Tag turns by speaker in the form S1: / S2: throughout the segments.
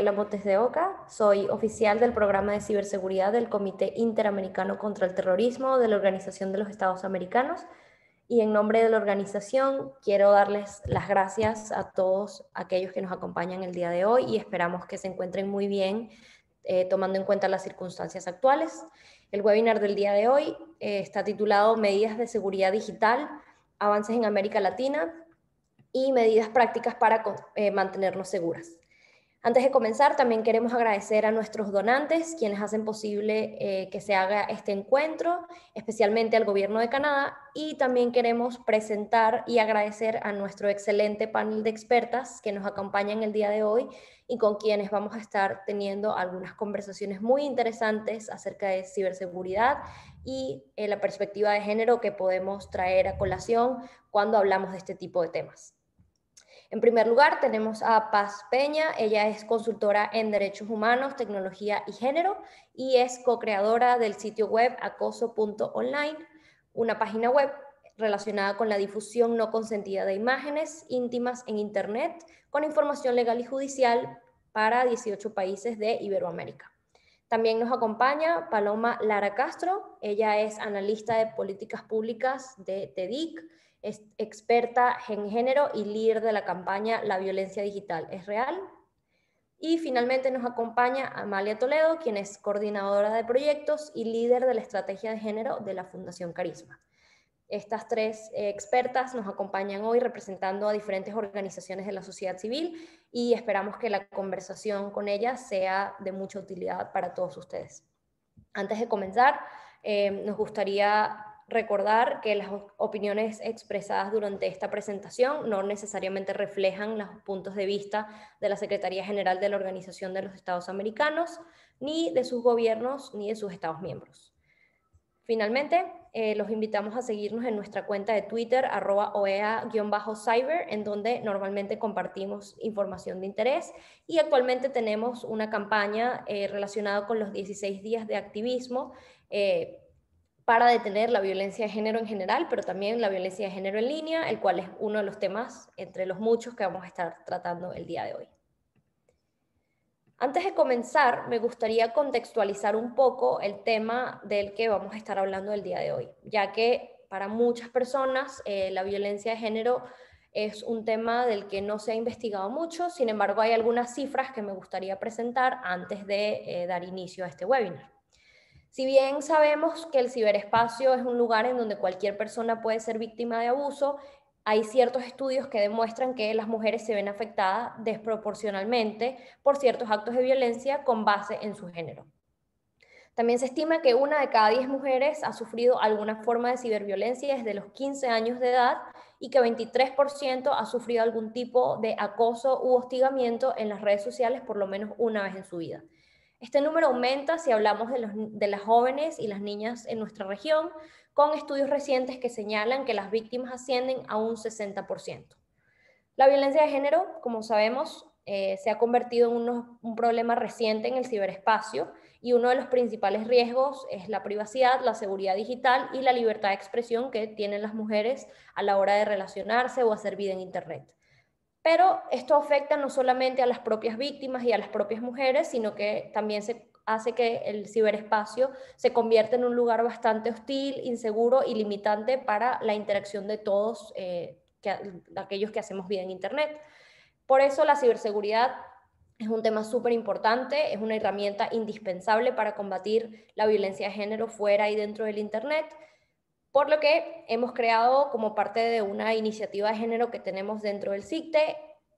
S1: Montes de Oca, soy oficial del programa de ciberseguridad del Comité Interamericano contra el Terrorismo de la Organización de los Estados Americanos, y en nombre de la organización quiero darles las gracias a todos aquellos que nos acompañan el día de hoy y esperamos que se encuentren muy bien tomando en cuenta las circunstancias actuales. El webinar del día de hoy está titulado Medidas de Seguridad Digital, Avances en América Latina y Medidas Prácticas para mantenernos seguras. Antes de comenzar, también queremos agradecer a nuestros donantes, quienes hacen posible que se haga este encuentro, especialmente al Gobierno de Canadá, y también queremos presentar y agradecer a nuestro excelente panel de expertas que nos acompañan el día de hoy y con quienes vamos a estar teniendo algunas conversaciones muy interesantes acerca de ciberseguridad y la perspectiva de género que podemos traer a colación cuando hablamos de este tipo de temas. En primer lugar, tenemos a Paz Peña. Ella es consultora en Derechos Humanos, Tecnología y Género y es co-creadora del sitio web acoso.online, una página web relacionada con la difusión no consentida de imágenes íntimas en Internet con información legal y judicial para 18 países de Iberoamérica. También nos acompaña Paloma Lara Castro. Ella es analista de políticas públicas de TEDIC, es experta en género y líder de la campaña La violencia digital es real. Y finalmente nos acompaña Amalia Toledo, quien es coordinadora de proyectos y líder de la estrategia de género de la Fundación Carisma. Estas tres expertas nos acompañan hoy representando a diferentes organizaciones de la sociedad civil y esperamos que la conversación con ellas sea de mucha utilidad para todos ustedes. Antes de comenzar, nos gustaría recordar que las opiniones expresadas durante esta presentación no necesariamente reflejan los puntos de vista de la Secretaría General de la Organización de los Estados Americanos, ni de sus gobiernos, ni de sus Estados miembros. Finalmente, los invitamos a seguirnos en nuestra cuenta de Twitter, @OEA_cyber, en donde normalmente compartimos información de interés, y actualmente tenemos una campaña relacionada con los 16 días de activismo para detener la violencia de género en general, pero también la violencia de género en línea, el cual es uno de los temas entre los muchos que vamos a estar tratando el día de hoy. Antes de comenzar, me gustaría contextualizar un poco el tema del que vamos a estar hablando el día de hoy, ya que para muchas personas la violencia de género es un tema del que no se ha investigado mucho. Sin embargo, hay algunas cifras que me gustaría presentar antes de dar inicio a este webinar. Si bien sabemos que el ciberespacio es un lugar en donde cualquier persona puede ser víctima de abuso, hay ciertos estudios que demuestran que las mujeres se ven afectadas desproporcionalmente por ciertos actos de violencia con base en su género. También se estima que 1 de cada 10 mujeres ha sufrido alguna forma de ciberviolencia desde los 15 años de edad y que 23% ha sufrido algún tipo de acoso u hostigamiento en las redes sociales por lo menos una vez en su vida. Este número aumenta si hablamos de las jóvenes y las niñas en nuestra región, con estudios recientes que señalan que las víctimas ascienden a un 60%. La violencia de género, como sabemos, se ha convertido en un problema reciente en el ciberespacio, y uno de los principales riesgos es la privacidad, la seguridad digital y la libertad de expresión que tienen las mujeres a la hora de relacionarse o hacer vida en Internet. Pero esto afecta no solamente a las propias víctimas y a las propias mujeres, sino que también se hace que el ciberespacio se convierta en un lugar bastante hostil, inseguro y limitante para la interacción de todos aquellos que hacemos vida en Internet. Por eso la ciberseguridad es un tema súper importante, es una herramienta indispensable para combatir la violencia de género fuera y dentro del Internet, por lo que hemos creado, como parte de una iniciativa de género que tenemos dentro del CICTE,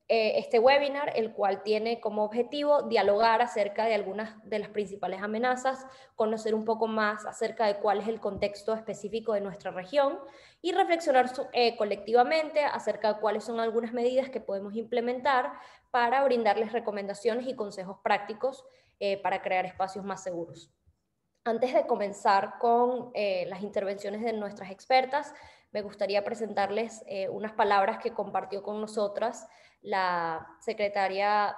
S1: este webinar, el cual tiene como objetivo dialogar acerca de algunas de las principales amenazas, conocer un poco más acerca de cuál es el contexto específico de nuestra región y reflexionar colectivamente acerca de cuáles son algunas medidas que podemos implementar para brindarles recomendaciones y consejos prácticos para crear espacios más seguros. Antes de comenzar con las intervenciones de nuestras expertas, me gustaría presentarles unas palabras que compartió con nosotras la secretaria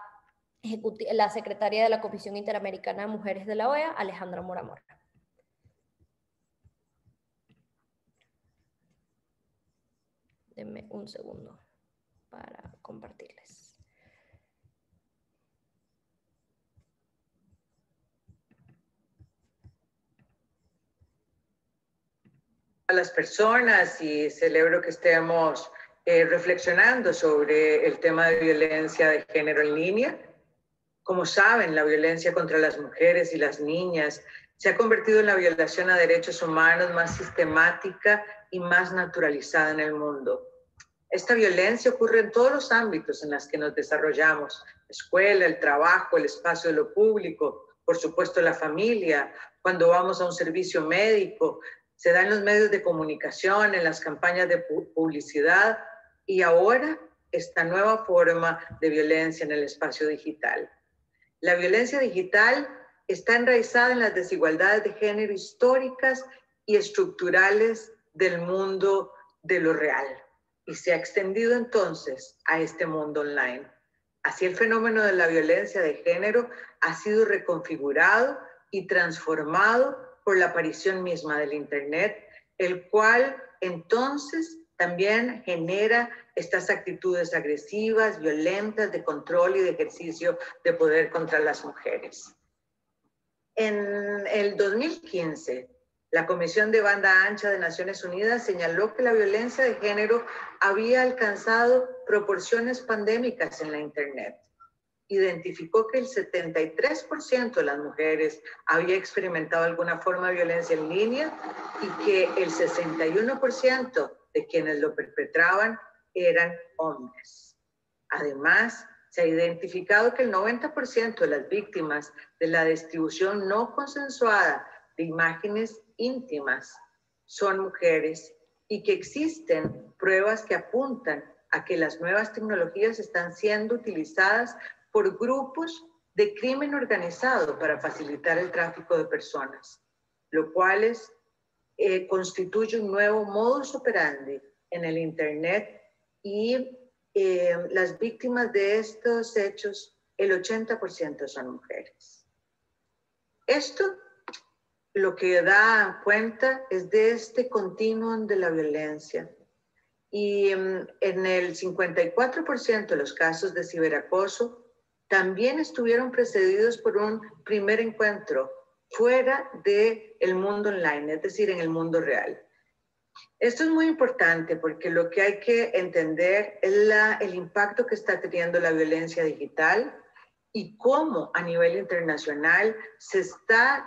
S1: de la Comisión Interamericana de Mujeres de la OEA, Alejandra Mora Mora. Denme un segundo para compartirles.
S2: a las personas y celebro que estemos reflexionando sobre el tema de violencia de género en línea. Como saben, la violencia contra las mujeres y las niñas se ha convertido en la violación a derechos humanos más sistemática y más naturalizada en el mundo. Esta violencia ocurre en todos los ámbitos en los que nos desarrollamos: la escuela, el trabajo, el espacio de lo público, por supuesto la familia, cuando vamos a un servicio médico, se da en los medios de comunicación, en las campañas de publicidad y ahora esta nueva forma de violencia en el espacio digital. La violencia digital está enraizada en las desigualdades de género históricas y estructurales del mundo de lo real y se ha extendido entonces a este mundo online. Así el fenómeno de la violencia de género ha sido reconfigurado y transformado por la aparición misma del Internet, el cual entonces también genera estas actitudes agresivas, violentas, de control y de ejercicio de poder contra las mujeres. En el 2015, la Comisión de Banda Ancha de Naciones Unidas señaló que la violencia de género había alcanzado proporciones pandémicas en la Internet. Identificó que el 73% de las mujeres había experimentado alguna forma de violencia en línea y que el 61% de quienes lo perpetraban eran hombres. Además, se ha identificado que el 90% de las víctimas de la distribución no consensuada de imágenes íntimas son mujeres y que existen pruebas que apuntan a que las nuevas tecnologías están siendo utilizadas por grupos de crimen organizado para facilitar el tráfico de personas, lo cual constituye un nuevo modus operandi en el Internet y las víctimas de estos hechos, el 80% son mujeres. Esto lo que da cuenta es de este continuum de la violencia. Y en el 54% de los casos de ciberacoso también estuvieron precedidos por un primer encuentro fuera del mundo online, es decir, en el mundo real. Esto es muy importante porque lo que hay que entender es el impacto que está teniendo la violencia digital y cómo a nivel internacional se está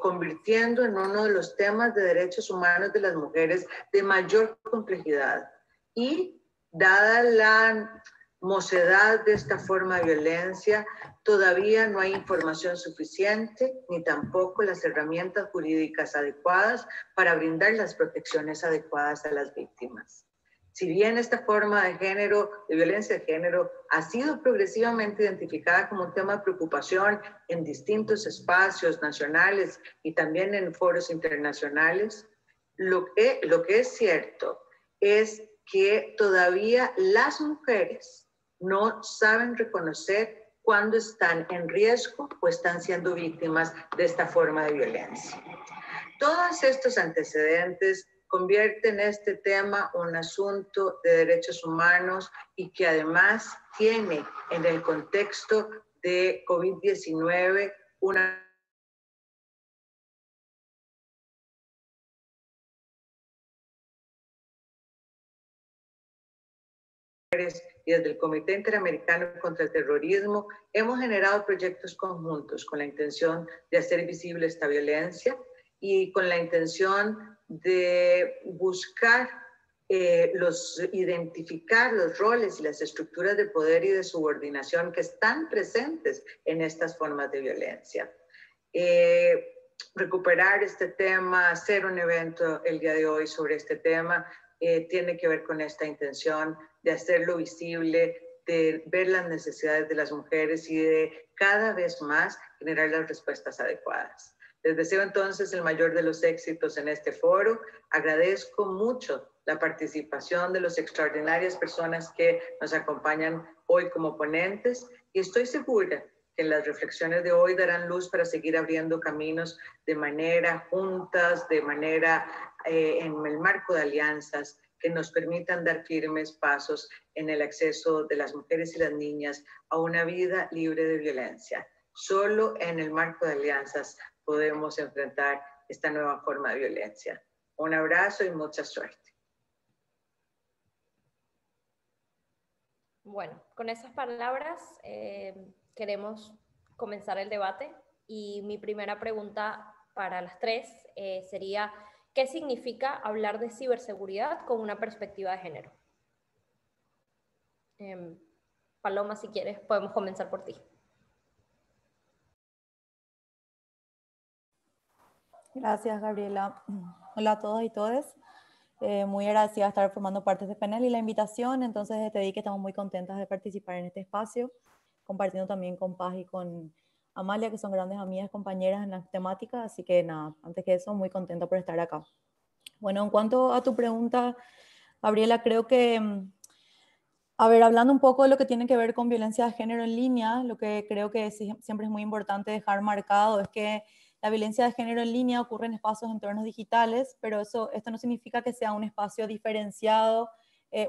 S2: convirtiendo en uno de los temas de derechos humanos de las mujeres de mayor complejidad. Y dada la mocedad de esta forma de violencia, todavía no hay información suficiente ni tampoco las herramientas jurídicas adecuadas para brindar las protecciones adecuadas a las víctimas. Si bien esta forma de género, de violencia de género, ha sido progresivamente identificada como un tema de preocupación en distintos espacios nacionales y también en foros internacionales, lo que es cierto es que todavía las mujeres no saben reconocer cuando están en riesgo o están siendo víctimas de esta forma de violencia. Todos estos antecedentes convierten este tema un asunto de derechos humanos y que además tiene en el contexto de COVID-19 una y desde el Comité Interamericano contra el Terrorismo hemos generado proyectos conjuntos con la intención de hacer visible esta violencia y con la intención de buscar identificar los roles y las estructuras de poder y de subordinación que están presentes en estas formas de violencia. Recuperar este tema, hacer un evento el día de hoy sobre este tema, tiene que ver con esta intención de hacerlo visible, de ver las necesidades de las mujeres y de cada vez más generar las respuestas adecuadas. Les deseo entonces el mayor de los éxitos en este foro. Agradezco mucho la participación de las extraordinarias personas que nos acompañan hoy como ponentes y estoy segura que las reflexiones de hoy darán luz para seguir abriendo caminos de manera juntas, de manera en el marco de alianzas que nos permitan dar firmes pasos en el acceso de las mujeres y las niñas a una vida libre de violencia. Solo en el marco de alianzas podemos enfrentar esta nueva forma de violencia. Un abrazo y mucha suerte.
S1: Bueno, con esas palabras queremos comenzar el debate y mi primera pregunta para las tres sería, ¿qué significa hablar de ciberseguridad con una perspectiva de género? Paloma, si quieres, podemos comenzar por ti.
S3: Gracias, Gabriela. Hola a todos y todas. Muy agradecida de estar formando parte de este panel y la invitación. Entonces, te di que estamos muy contentas de participar en este espacio, compartiendo también con Paz y con Amalia, que son grandes amigas, compañeras en la temática. Así que nada, antes que eso, muy contenta por estar acá. Bueno, en cuanto a tu pregunta, Gabriela, creo que, a ver, hablando un poco de lo que tiene que ver con violencia de género en línea, lo que creo que siempre es muy importante dejar marcado es que la violencia de género en línea ocurre en espacios, entornos digitales, pero esto no significa que sea un espacio diferenciado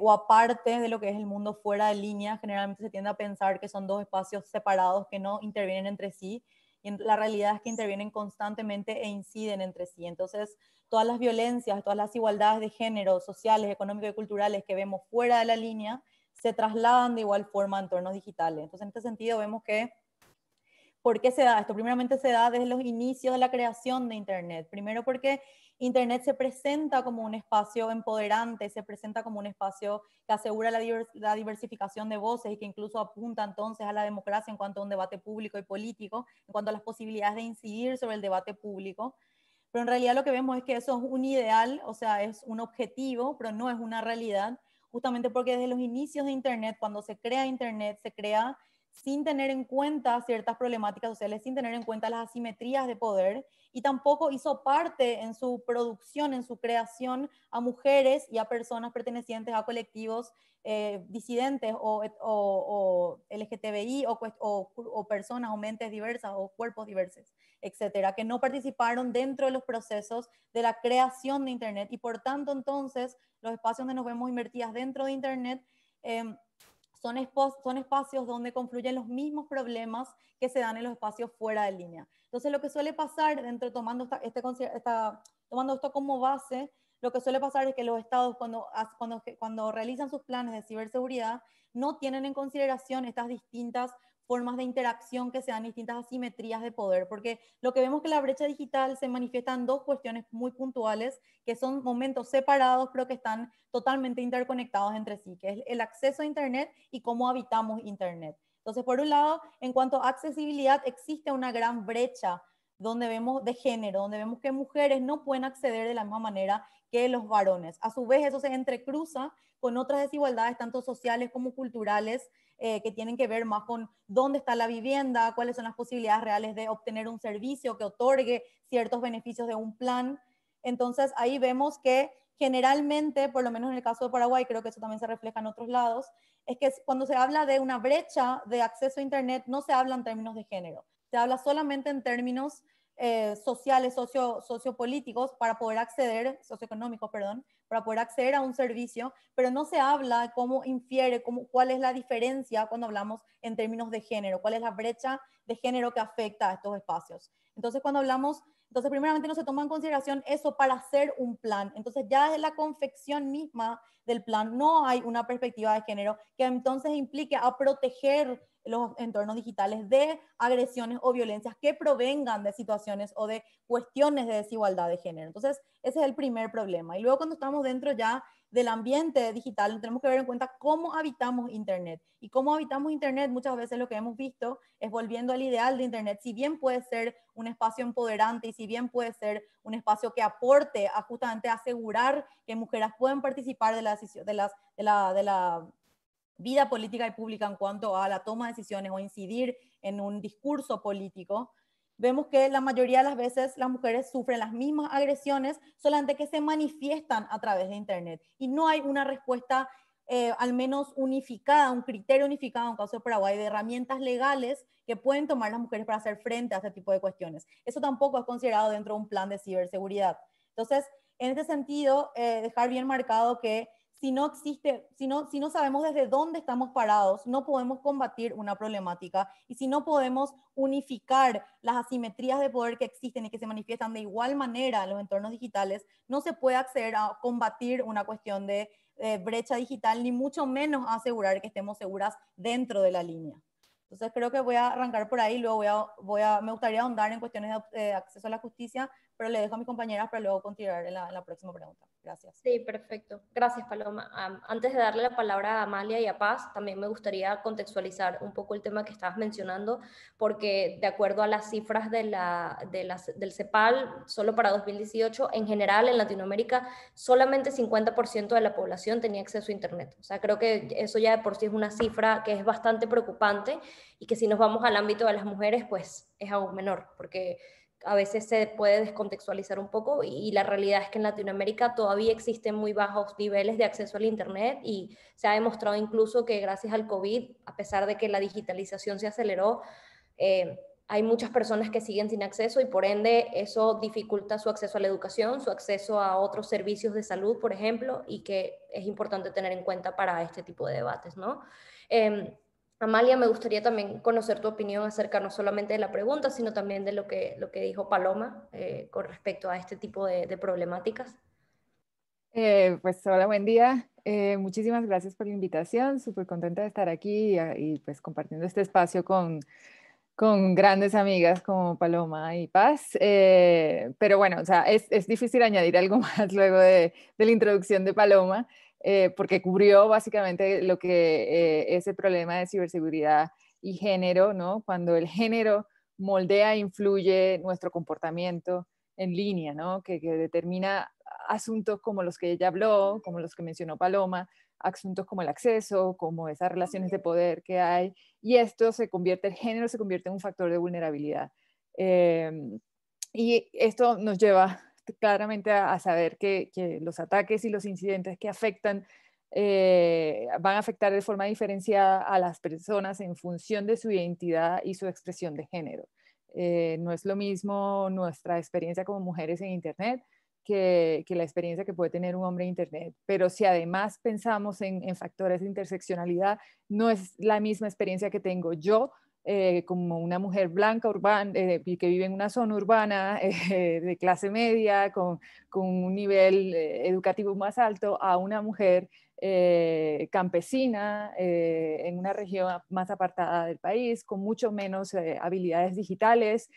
S3: o aparte de lo que es el mundo fuera de línea. Generalmente se tiende a pensar que son dos espacios separados que no intervienen entre sí, y la realidad es que intervienen constantemente e inciden entre sí. Entonces, todas las violencias, todas las desigualdades de género, sociales, económicas y culturales que vemos fuera de la línea, se trasladan de igual forma a entornos digitales. Entonces, en este sentido, vemos que ¿por qué se da esto? Primeramente se da desde los inicios de la creación de Internet. Primero porque Internet se presenta como un espacio empoderante, se presenta como un espacio que asegura la diversificación de voces y que incluso apunta entonces a la democracia en cuanto a un debate público y político, en cuanto a las posibilidades de incidir sobre el debate público. Pero en realidad lo que vemos es que eso es un ideal, o sea, es un objetivo, pero no es una realidad, justamente porque desde los inicios de Internet, cuando se crea Internet, se crea sin tener en cuenta ciertas problemáticas sociales, sin tener en cuenta las asimetrías de poder, y tampoco hizo parte en su producción, en su creación, a mujeres y a personas pertenecientes a colectivos disidentes o LGTBI o personas o mentes diversas o cuerpos diversos, etcétera, que no participaron dentro de los procesos de la creación de Internet, y por tanto entonces los espacios donde nos vemos invertidas dentro de Internet son espacios donde confluyen los mismos problemas que se dan en los espacios fuera de línea. Entonces, lo que suele pasar, tomando esto como base, lo que suele pasar es que los estados cuando realizan sus planes de ciberseguridad no tienen en consideración estas distintas formas de interacción que se dan, distintas asimetrías de poder, porque lo que vemos es que la brecha digital se manifiesta en dos cuestiones muy puntuales, que son momentos separados, pero que están totalmente interconectados entre sí, que es el acceso a Internet y cómo habitamos Internet. Entonces, por un lado, en cuanto a accesibilidad, existe una gran brecha donde vemos de género, donde vemos que mujeres no pueden acceder de la misma manera que los varones. A su vez, eso se entrecruza con otras desigualdades, tanto sociales como culturales, que tienen que ver más con dónde está la vivienda, cuáles son las posibilidades reales de obtener un servicio que otorgue ciertos beneficios de un plan. Entonces, ahí vemos que generalmente, por lo menos en el caso de Paraguay, creo que eso también se refleja en otros lados, es que cuando se habla de una brecha de acceso a Internet, no se habla en términos de género, se habla solamente en términos sociales, sociopolíticos, para poder acceder, socioeconómicos, perdón, para poder acceder a un servicio, pero no se habla de cómo infiere, cuál es la diferencia cuando hablamos en términos de género, cuál es la brecha de género que afecta a estos espacios. Entonces, entonces primeramente no se toma en consideración eso para hacer un plan. Entonces, ya desde la confección misma del plan no hay una perspectiva de género que entonces implique a proteger los entornos digitales de agresiones o violencias que provengan de situaciones o de cuestiones de desigualdad de género. Entonces, ese es el primer problema. Y luego cuando estamos dentro ya del ambiente digital, tenemos que ver en cuenta cómo habitamos Internet. Y cómo habitamos Internet, muchas veces lo que hemos visto es volviendo al ideal de Internet. Si bien puede ser un espacio empoderante y si bien puede ser un espacio que aporte a justamente asegurar que mujeres pueden participar de la vida política y pública en cuanto a la toma de decisiones o incidir en un discurso político, vemos que la mayoría de las veces las mujeres sufren las mismas agresiones, solamente que se manifiestan a través de Internet. Y no hay una respuesta al menos unificada, un criterio unificado, en el caso de Paraguay, de herramientas legales que pueden tomar las mujeres para hacer frente a este tipo de cuestiones. Eso tampoco es considerado dentro de un plan de ciberseguridad. Entonces, en este sentido, dejar bien marcado que si no existe, si no sabemos desde dónde estamos parados, no podemos combatir una problemática. Y si no podemos unificar las asimetrías de poder que existen y que se manifiestan de igual manera en los entornos digitales, no se puede acceder a combatir una cuestión de brecha digital, ni mucho menos a asegurar que estemos seguras dentro de la línea. Entonces creo que voy a arrancar por ahí, luego me gustaría ahondar en cuestiones de acceso a la justicia, pero le dejo a mis compañeras para luego continuar en la próxima pregunta. Gracias.
S1: Sí, perfecto. Gracias, Paloma. Antes de darle la palabra a Amalia y a Paz, también me gustaría contextualizar un poco el tema que estabas mencionando, porque de acuerdo a las cifras del CEPAL, solo para 2018, en general en Latinoamérica, solamente 50% de la población tenía acceso a Internet. O sea, creo que eso ya de por sí es una cifra que es bastante preocupante y que si nos vamos al ámbito de las mujeres, pues es aún menor, porque a veces se puede descontextualizar un poco y la realidad es que en Latinoamérica todavía existen muy bajos niveles de acceso al Internet y se ha demostrado incluso que gracias al COVID, a pesar de que la digitalización se aceleró, hay muchas personas que siguen sin acceso y por ende eso dificulta su acceso a la educación, su acceso a otros servicios de salud, por ejemplo, y que es importante tener en cuenta para este tipo de debates, ¿no? Amalia, me gustaría también conocer tu opinión acerca no solamente de la pregunta, sino también de lo que dijo Paloma con respecto a este tipo de problemáticas.
S4: Pues hola, buen día. Muchísimas gracias por la invitación. Súper contenta de estar aquí y pues compartiendo este espacio con grandes amigas como Paloma y Paz. Pero bueno, o sea, es difícil añadir algo más luego de la introducción de Paloma, porque cubrió básicamente lo que es el problema de ciberseguridad y género, ¿no? Cuando el género moldea e influye nuestro comportamiento en línea, ¿no? Que determina asuntos como los que ella habló, como los que mencionó Paloma, asuntos como el acceso, como esas relaciones de poder que hay, y esto el género se convierte en un factor de vulnerabilidad. Y esto nos lleva claramente a saber que los ataques y los incidentes que afectan van a afectar de forma diferenciada a las personas en función de su identidad y su expresión de género. No es lo mismo nuestra experiencia como mujeres en Internet que la experiencia que puede tener un hombre en Internet. Pero si además pensamos en factores de interseccionalidad, no es la misma experiencia que tengo yo como una mujer blanca urbana que vive en una zona urbana de clase media con un nivel educativo más alto a una mujer campesina en una región más apartada del país, con mucho menos habilidades digitales,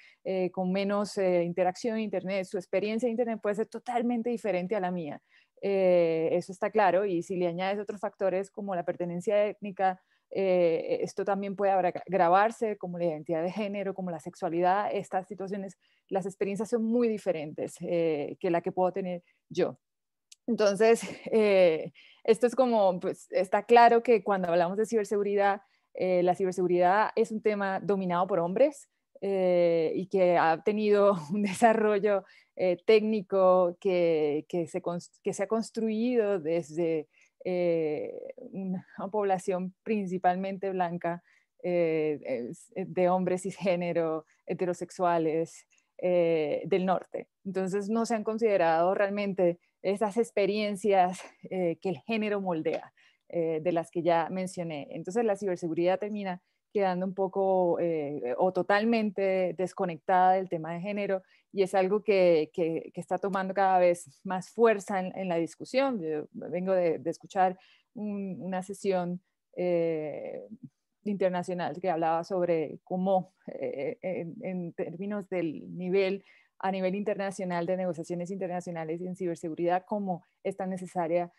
S4: con menos interacción en Internet. Su experiencia en Internet puede ser totalmente diferente a la mía. Eso está claro, y si le añades otros factores como la pertenencia étnica, esto también puede agravarse, como la identidad de género, como la sexualidad. Estas situaciones, las experiencias son muy diferentes que la que puedo tener yo. Entonces, esto es como, pues está claro que cuando hablamos de ciberseguridad, la ciberseguridad es un tema dominado por hombres y que ha tenido un desarrollo técnico que se ha construido desde una población principalmente blanca, de hombres cisgénero, heterosexuales, del norte. Entonces no se han considerado realmente esas experiencias que el género moldea, de las que ya mencioné. Entonces la ciberseguridad termina quedando un poco o totalmente desconectada del tema de género, y es algo que está tomando cada vez más fuerza en la discusión. Yo vengo de escuchar una sesión internacional que hablaba sobre cómo en términos del nivel a nivel internacional de negociaciones internacionales y en ciberseguridad, cómo es tan necesaria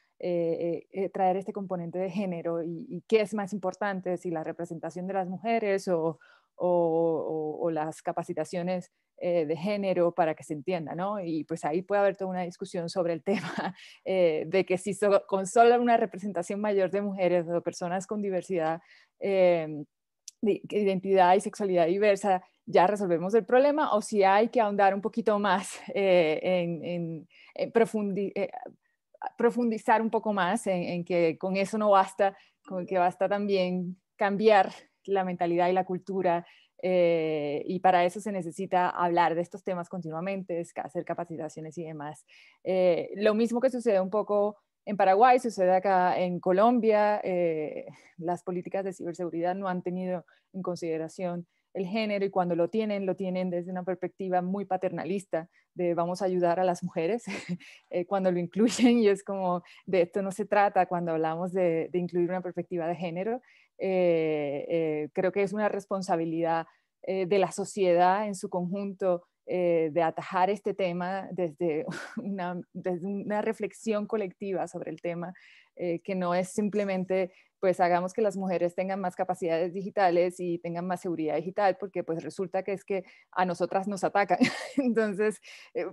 S4: traer este componente de género y qué es más importante, si la representación de las mujeres o las capacitaciones de género para que se entienda, ¿no? Y pues ahí puede haber toda una discusión sobre el tema de que si con solo una representación mayor de mujeres o personas con diversidad de identidad y sexualidad diversa, ya resolvemos el problema, o si hay que ahondar un poquito más en profundizar un poco más en que con eso no basta, con que basta también cambiar la mentalidad y la cultura, y para eso se necesita hablar de estos temas continuamente, hacer capacitaciones y demás. Lo mismo que sucede un poco en Paraguay, sucede acá en Colombia. Las políticas de ciberseguridad no han tenido en consideración el género, y cuando lo tienen desde una perspectiva muy paternalista de vamos a ayudar a las mujeres. Cuando lo incluyen, y es como de esto no se trata cuando hablamos de incluir una perspectiva de género. Creo que es una responsabilidad de la sociedad en su conjunto, de atajar este tema desde una reflexión colectiva sobre el tema, que no es simplemente pues hagamos que las mujeres tengan más capacidades digitales y tengan más seguridad digital, porque pues resulta que es que a nosotras nos atacan. Entonces,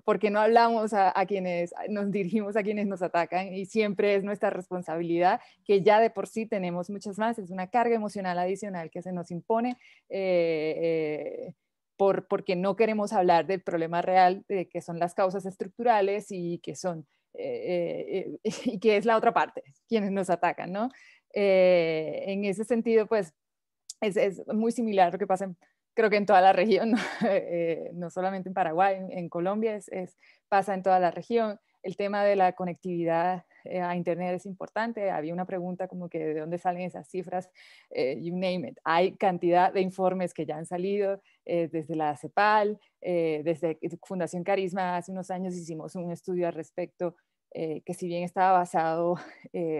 S4: ¿por qué no hablamos a quienes nos dirigimos a quienes nos atacan? Y siempre es nuestra responsabilidad, que ya de por sí tenemos muchas más, es una carga emocional adicional que se nos impone, porque no queremos hablar del problema real, que son las causas estructurales y que son y que es la otra parte, quienes nos atacan, ¿no? En ese sentido, pues es muy similar a lo que pasa creo que en toda la región, ¿no? No solamente en Paraguay, en Colombia pasa en toda la región. El tema de la conectividad a Internet es importante. Había una pregunta como que de dónde salen esas cifras, you name it. Hay cantidad de informes que ya han salido desde la CEPAL, desde Fundación Carisma. Hace unos años hicimos un estudio al respecto, que si bien estaba basado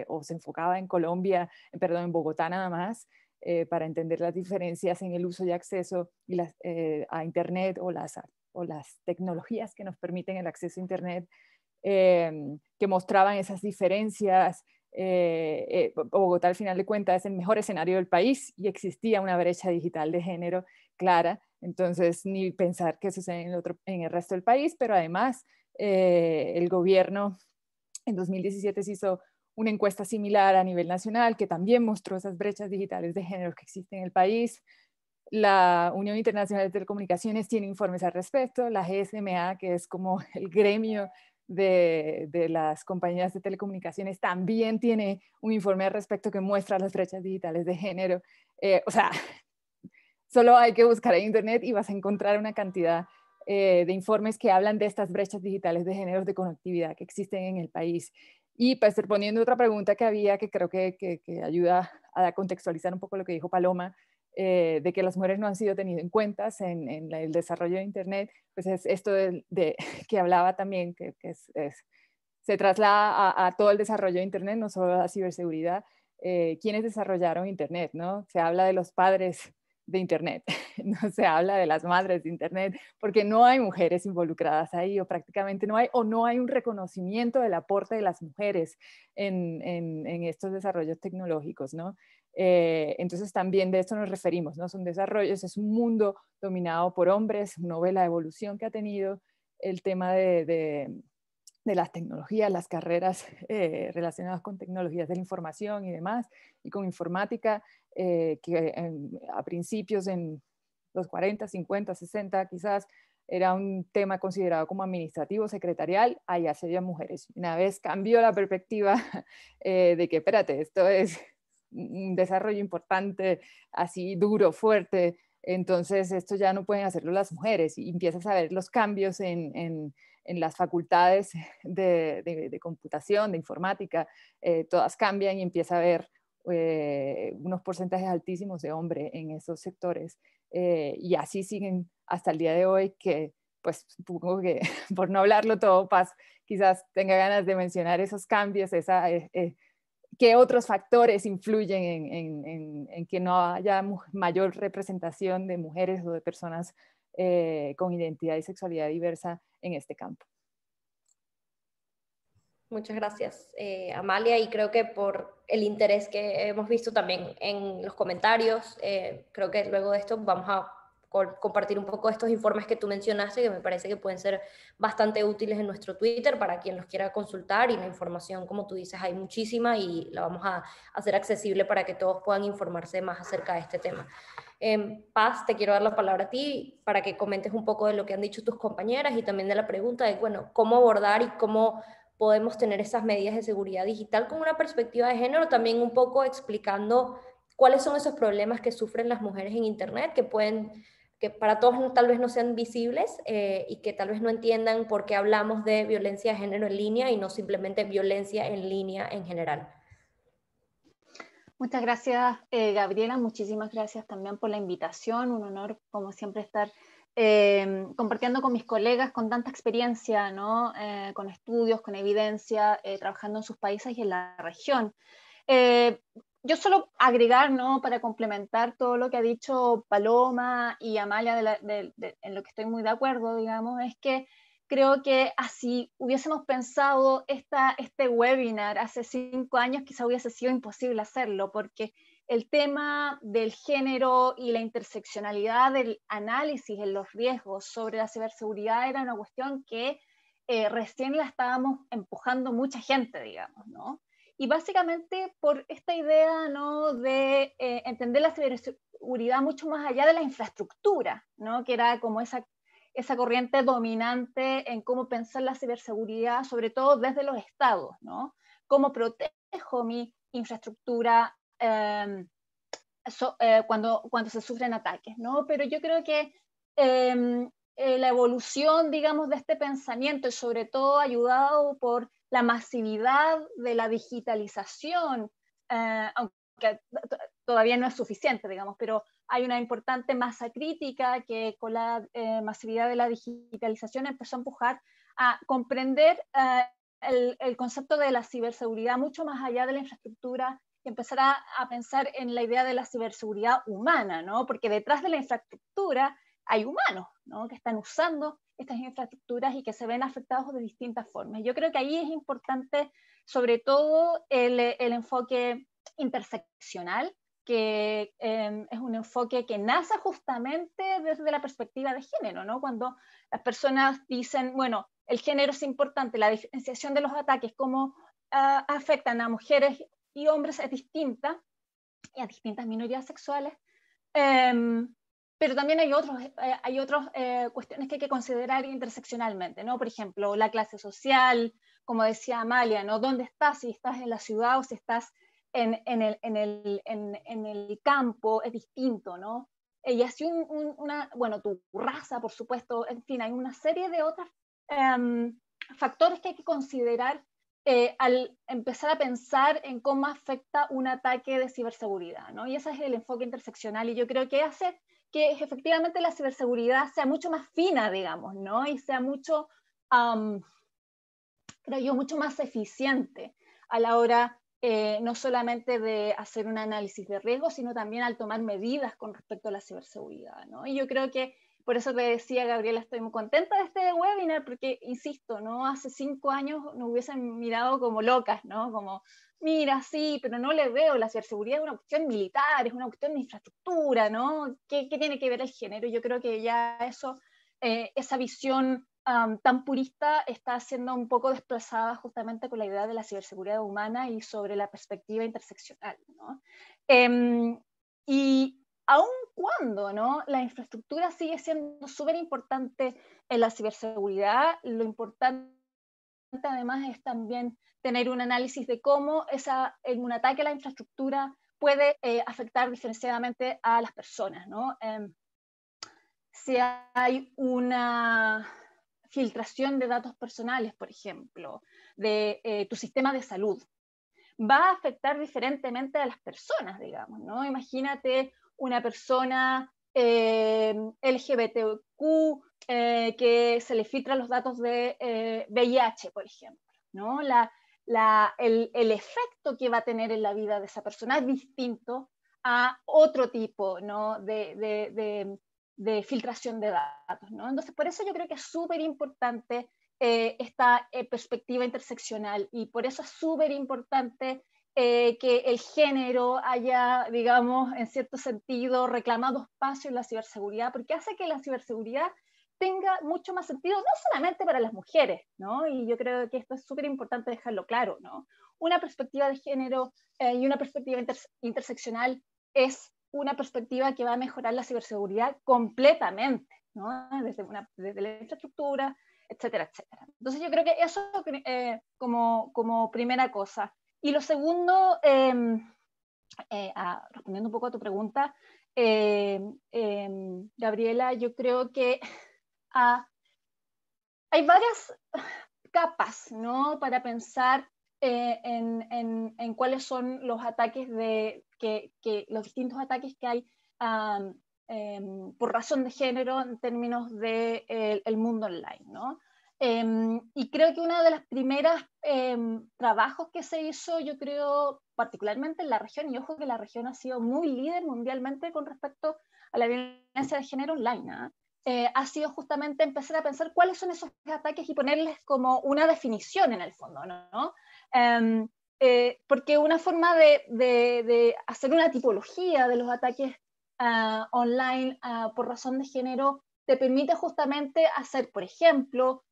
S4: o se enfocaba en Colombia, perdón, en Bogotá nada más, para entender las diferencias en el uso y acceso a Internet o las tecnologías que nos permiten el acceso a Internet, que mostraban esas diferencias. Bogotá al final de cuentas es el mejor escenario del país y existía una brecha digital de género clara, entonces ni pensar que sucede en el resto del país, pero además el gobierno en 2017 se hizo una encuesta similar a nivel nacional que también mostró esas brechas digitales de género que existen en el país. La Unión Internacional de Telecomunicaciones tiene informes al respecto. La GSMA, que es como el gremio de las compañías de telecomunicaciones, también tiene un informe al respecto que muestra las brechas digitales de género. O sea, solo hay que buscar en Internet y vas a encontrar una cantidad de informes que hablan de estas brechas digitales de género de conectividad que existen en el país. Y pues respondiendo a otra pregunta que había, que creo que ayuda a contextualizar un poco lo que dijo Paloma, de que las mujeres no han sido tenidas en cuenta en el desarrollo de Internet, pues es esto que hablaba también, que se traslada a todo el desarrollo de Internet, no solo a la ciberseguridad. ¿Quiénes desarrollaron Internet, no? Se habla de los padres de Internet, no se habla de las madres de Internet, porque no hay mujeres involucradas ahí, o prácticamente no hay, o no hay un reconocimiento del aporte de las mujeres en estos desarrollos tecnológicos, ¿no? Entonces también de esto nos referimos, ¿no? Son desarrollos, es un mundo dominado por hombres, uno ve la evolución que ha tenido el tema de las tecnologías, las carreras relacionadas con tecnologías de la información y demás, y con informática, que a principios en los 40, 50, 60 quizás, era un tema considerado como administrativo, secretarial, allá se veían mujeres. Una vez cambió la perspectiva de que, espérate, esto es un desarrollo importante, así duro, fuerte, entonces esto ya no pueden hacerlo las mujeres, y empiezas a ver los cambios en las facultades de computación, de informática, todas cambian y empieza a haber unos porcentajes altísimos de hombres en esos sectores, y así siguen hasta el día de hoy, que pues supongo que por no hablarlo todo, Paz quizás tenga ganas de mencionar esos cambios, qué otros factores influyen en que no haya mayor representación de mujeres o de personas con identidad y sexualidad diversa en este campo.
S1: Muchas gracias, Amalia, y creo que por el interés que hemos visto también en los comentarios, creo que luego de esto vamos a compartir un poco estos informes que tú mencionaste, que me parece que pueden ser bastante útiles en nuestro Twitter para quien los quiera consultar, y la información, como tú dices, hay muchísima y la vamos a hacer accesible para que todos puedan informarse más acerca de este tema. Paz, te quiero dar la palabra a ti para que comentes un poco de lo que han dicho tus compañeras y también de la pregunta de, bueno, cómo abordar y cómo podemos tener esas medidas de seguridad digital con una perspectiva de género, también un poco explicando cuáles son esos problemas que sufren las mujeres en Internet, que pueden que para todos tal vez no sean visibles y que tal vez no entiendan por qué hablamos de violencia de género en línea y no simplemente violencia en línea en general.
S5: Muchas gracias, Gabriela. Muchísimas gracias también por la invitación. Un honor, como siempre, estar compartiendo con mis colegas con tanta experiencia, ¿no? Con estudios, con evidencia, trabajando en sus países y en la región. Yo solo agregar, ¿no? Para complementar todo lo que ha dicho Paloma y Amalia, en lo que estoy muy de acuerdo, digamos, es que creo que así hubiésemos pensado este webinar hace 5 años, quizá hubiese sido imposible hacerlo, porque el tema del género y la interseccionalidad del análisis en los riesgos sobre la ciberseguridad era una cuestión que recién la estábamos empujando mucha gente, digamos, ¿no? Y básicamente por esta idea, ¿no? De entender la ciberseguridad mucho más allá de la infraestructura, ¿no? Que era como esa corriente dominante en cómo pensar la ciberseguridad, sobre todo desde los estados, ¿no? Cómo protejo mi infraestructura cuando se sufren ataques, ¿no? Pero yo creo que la evolución, digamos, de este pensamiento, y sobre todo ayudado por la masividad de la digitalización, aunque todavía no es suficiente, digamos, pero hay una importante masa crítica que con la masividad de la digitalización empezó a empujar a comprender el concepto de la ciberseguridad mucho más allá de la infraestructura y empezar a pensar en la idea de la ciberseguridad humana, ¿no? Porque detrás de la infraestructura hay humanos, ¿no? Que están usando estas infraestructuras y que se ven afectados de distintas formas. Yo creo que ahí es importante, sobre todo, el enfoque interseccional, que es un enfoque que nace justamente desde la perspectiva de género, ¿no? Cuando las personas dicen, bueno, el género es importante, la diferenciación de los ataques, cómo afectan a mujeres y hombres es distinta, y a distintas minorías sexuales, pero también hay otras cuestiones que hay que considerar interseccionalmente, ¿no? Por ejemplo, la clase social, como decía Amalia, ¿no? ¿Dónde estás? Si estás en la ciudad o si estás en el campo, es distinto, ¿no? Y así bueno, tu raza, por supuesto, en fin, hay una serie de otros factores que hay que considerar al empezar a pensar en cómo afecta un ataque de ciberseguridad, ¿no? Y ese es el enfoque interseccional, y yo creo que hace que efectivamente la ciberseguridad sea mucho más fina, digamos, ¿no? Y sea mucho, creo yo, mucho más eficiente a la hora no solamente de hacer un análisis de riesgo, sino también al tomar medidas con respecto a la ciberseguridad, ¿no? Y yo creo que por eso te decía, Gabriela, estoy muy contenta de este webinar, porque, insisto, ¿no? Hace 5 años nos hubiesen mirado como locas, ¿no? Como, mira, sí, pero no le veo, la ciberseguridad es una cuestión militar, es una cuestión de infraestructura, ¿no? ¿Qué tiene que ver el género? Yo creo que ya esa visión tan purista está siendo un poco desplazada justamente con la idea de la ciberseguridad humana y sobre la perspectiva interseccional, ¿no? Y aun cuando, ¿no? La infraestructura sigue siendo súper importante en la ciberseguridad, lo importante además es también tener un análisis de cómo un ataque a la infraestructura puede afectar diferenciadamente a las personas, ¿no? Si hay una filtración de datos personales, por ejemplo, de tu sistema de salud, va a afectar diferentemente a las personas, digamos, ¿no? Imagínate una persona LGBTQ que se le filtran los datos de VIH, por ejemplo, ¿no? El efecto que va a tener en la vida de esa persona es distinto a otro tipo, ¿no? de filtración de datos, ¿no? Entonces, por eso yo creo que es súper importante esta perspectiva interseccional, y por eso es súper importante que el género haya, digamos, en cierto sentido, reclamado espacio en la ciberseguridad, porque hace que la ciberseguridad tenga mucho más sentido, no solamente para las mujeres, ¿no? Y yo creo que esto es súper importante dejarlo claro, ¿no? Una perspectiva de género y una perspectiva interseccional es una perspectiva que va a mejorar la ciberseguridad completamente, ¿no? Desde la infraestructura, etcétera, etcétera. Entonces yo creo que eso como primera cosa. Y lo segundo, respondiendo un poco a tu pregunta, Gabriela, yo creo que hay varias capas, ¿no? Para pensar en cuáles son los ataques los distintos ataques que hay por razón de género en términos del el mundo online, ¿no? Y creo que uno de los primeros trabajos que se hizo, yo creo, particularmente en la región, y ojo que la región ha sido muy líder mundialmente con respecto a la violencia de género online, ¿no? Ha sido justamente empezar a pensar cuáles son esos ataques y ponerles como una definición en el fondo, ¿no? Porque una forma de hacer una tipología de los ataques online por razón de género te permite justamente hacer, por ejemplo,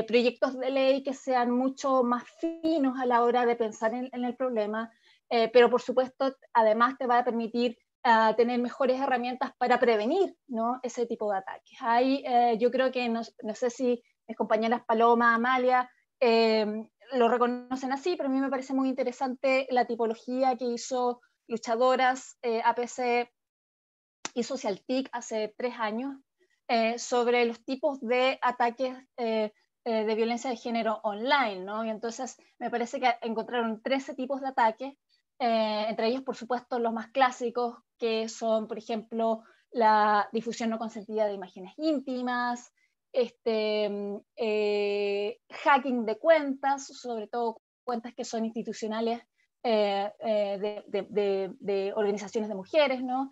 S5: proyectos de ley que sean mucho más finos a la hora de pensar en el problema, pero por supuesto además te va a permitir tener mejores herramientas para prevenir, ¿no? Ese tipo de ataques. Yo creo que, no sé si mis compañeras Paloma, Amalia, lo reconocen así, pero a mí me parece muy interesante la tipología que hizo Luchadoras, APC y SocialTIC hace 3 años, sobre los tipos de ataques de violencia de género online, ¿no? Y entonces me parece que encontraron 13 tipos de ataques, entre ellos, por supuesto, los más clásicos, que son, por ejemplo, la difusión no consentida de imágenes íntimas, hacking de cuentas, sobre todo cuentas que son institucionales de organizaciones de mujeres, ¿no?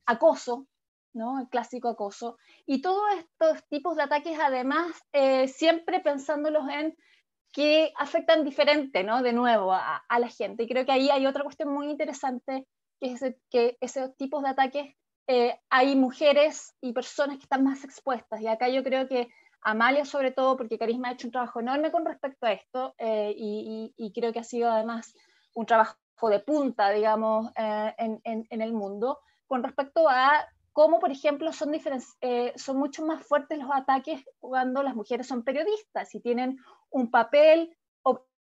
S5: Acoso, ¿no? El clásico acoso. Y todos estos tipos de ataques, además, siempre pensándolos en que afectan diferente, ¿no? De nuevo, a la gente. Y creo que ahí hay otra cuestión muy interesante, que es que esos tipos de ataques, hay mujeres y personas que están más expuestas. Y acá yo creo que Amalia, sobre todo, porque Carisma ha hecho un trabajo enorme con respecto a esto, y creo que ha sido además un trabajo de punta, digamos, en el mundo, con respecto a cómo, por ejemplo, son mucho más fuertes los ataques cuando las mujeres son periodistas y tienen un papel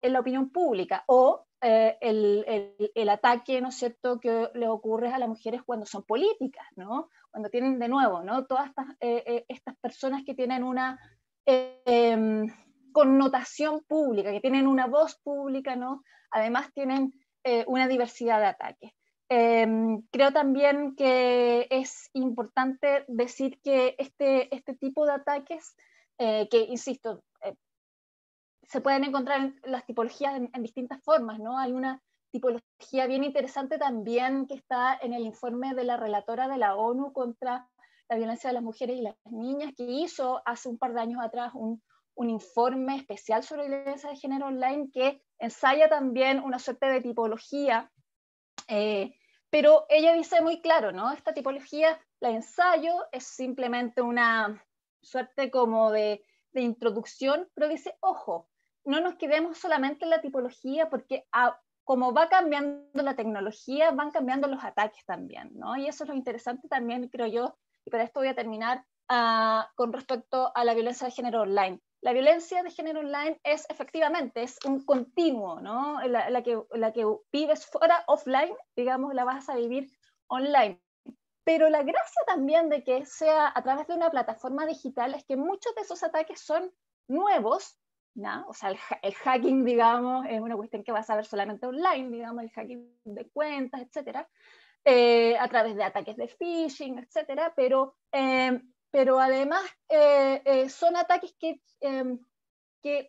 S5: en la opinión pública, o el ataque, ¿no es cierto?, que le ocurre a las mujeres cuando son políticas, ¿no? Cuando tienen, de nuevo, ¿no?, todas estas personas que tienen una connotación pública, que tienen una voz pública, ¿no? Además tienen una diversidad de ataques. Creo también que es importante decir que este tipo de ataques, que insisto, se pueden encontrar en las tipologías en distintas formas, ¿no? Hay una tipología bien interesante también que está en el informe de la relatora de la ONU contra la violencia de las mujeres y las niñas, que hizo hace un par de años atrás un informe especial sobre violencia de género online, que ensaya también una suerte de tipología, pero ella dice muy claro, ¿no? Esta tipología, la ensayo, es simplemente una suerte como de introducción, pero dice, ojo, no nos quedemos solamente en la tipología, porque como va cambiando la tecnología, van cambiando los ataques también, ¿no? Y eso es lo interesante también, creo yo, y para esto voy a terminar con respecto a la violencia de género online. La violencia de género online es efectivamente, es un continuo, ¿no? La que vives fuera, offline, digamos, la vas a vivir online. Pero la gracia también de que sea a través de una plataforma digital es que muchos de esos ataques son nuevos, ¿no? O sea, el hacking, digamos, es una cuestión que vas a ver solamente online, digamos, el hacking de cuentas, etcétera, a través de ataques de phishing, etcétera, pero además son ataques que,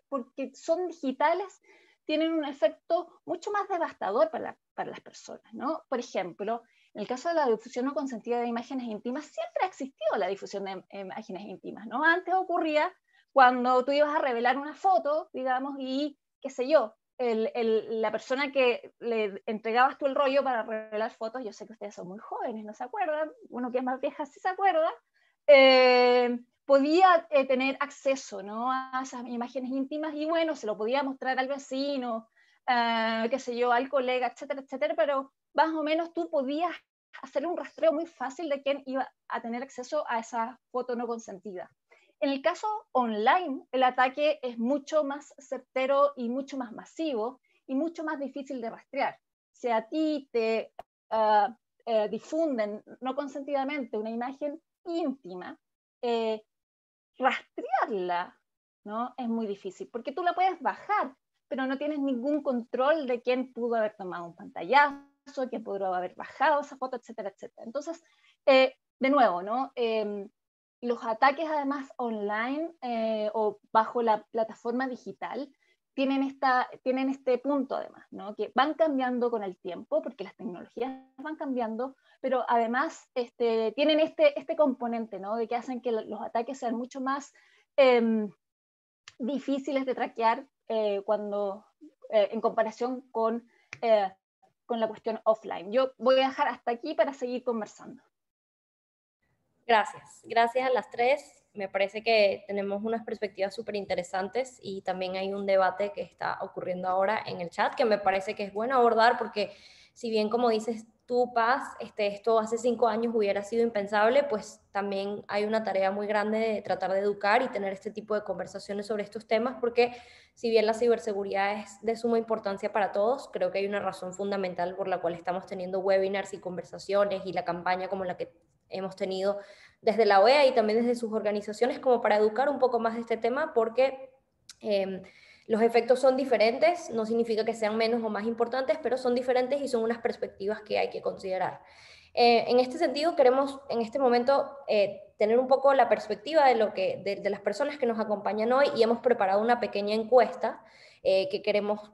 S5: porque son digitales, tienen un efecto mucho más devastador para las personas, ¿no? Por ejemplo, en el caso de la difusión no consentida de imágenes íntimas, siempre ha existido la difusión de imágenes íntimas, ¿no? Antes ocurría cuando tú ibas a revelar una foto, digamos, y qué sé yo, la persona que le entregabas tú el rollo para revelar fotos, yo sé que ustedes son muy jóvenes, no se acuerdan, uno que es más vieja sí se acuerda, podía tener acceso, ¿no?, a esas imágenes íntimas, y bueno, se lo podía mostrar al vecino, qué sé yo, al colega, etcétera, etcétera, pero más o menos tú podías hacer un rastreo muy fácil de quién iba a tener acceso a esa foto no consentida. En el caso online, el ataque es mucho más certero y mucho más masivo y mucho más difícil de rastrear. Si a ti difunden no consentidamente una imagen íntima, rastrearla, ¿no? Es muy difícil, porque tú la puedes bajar, pero no tienes ningún control de quién pudo haber tomado un pantallazo, quién pudo haber bajado esa foto, etcétera, etcétera. Entonces, de nuevo, ¿no? Los ataques además online o bajo la plataforma digital tienen este punto además, ¿no? Que van cambiando con el tiempo, porque las tecnologías van cambiando, pero además tienen este componente, ¿no? De que hacen que los ataques sean mucho más difíciles de traquear en comparación con la cuestión offline. Yo voy a dejar hasta aquí para seguir conversando.
S1: Gracias. Gracias a las tres. Me parece que tenemos unas perspectivas súper interesantes y también hay un debate que está ocurriendo ahora en el chat que me parece que es bueno abordar porque si bien como dices tú, Paz, esto hace 5 años hubiera sido impensable, pues también hay una tarea muy grande de tratar de educar y tener este tipo de conversaciones sobre estos temas porque si bien la ciberseguridad es de suma importancia para todos, creo que hay una razón fundamental por la cual estamos teniendo webinars y conversaciones y la campaña como la que hemos tenido desde la OEA y también desde sus organizaciones como para educar un poco más de este tema porque los efectos son diferentes, no significa que sean menos o más importantes, pero son diferentes y son unas perspectivas que hay que considerar. En este sentido, queremos en este momento tener un poco la perspectiva de las personas que nos acompañan hoy y hemos preparado una pequeña encuesta que queremos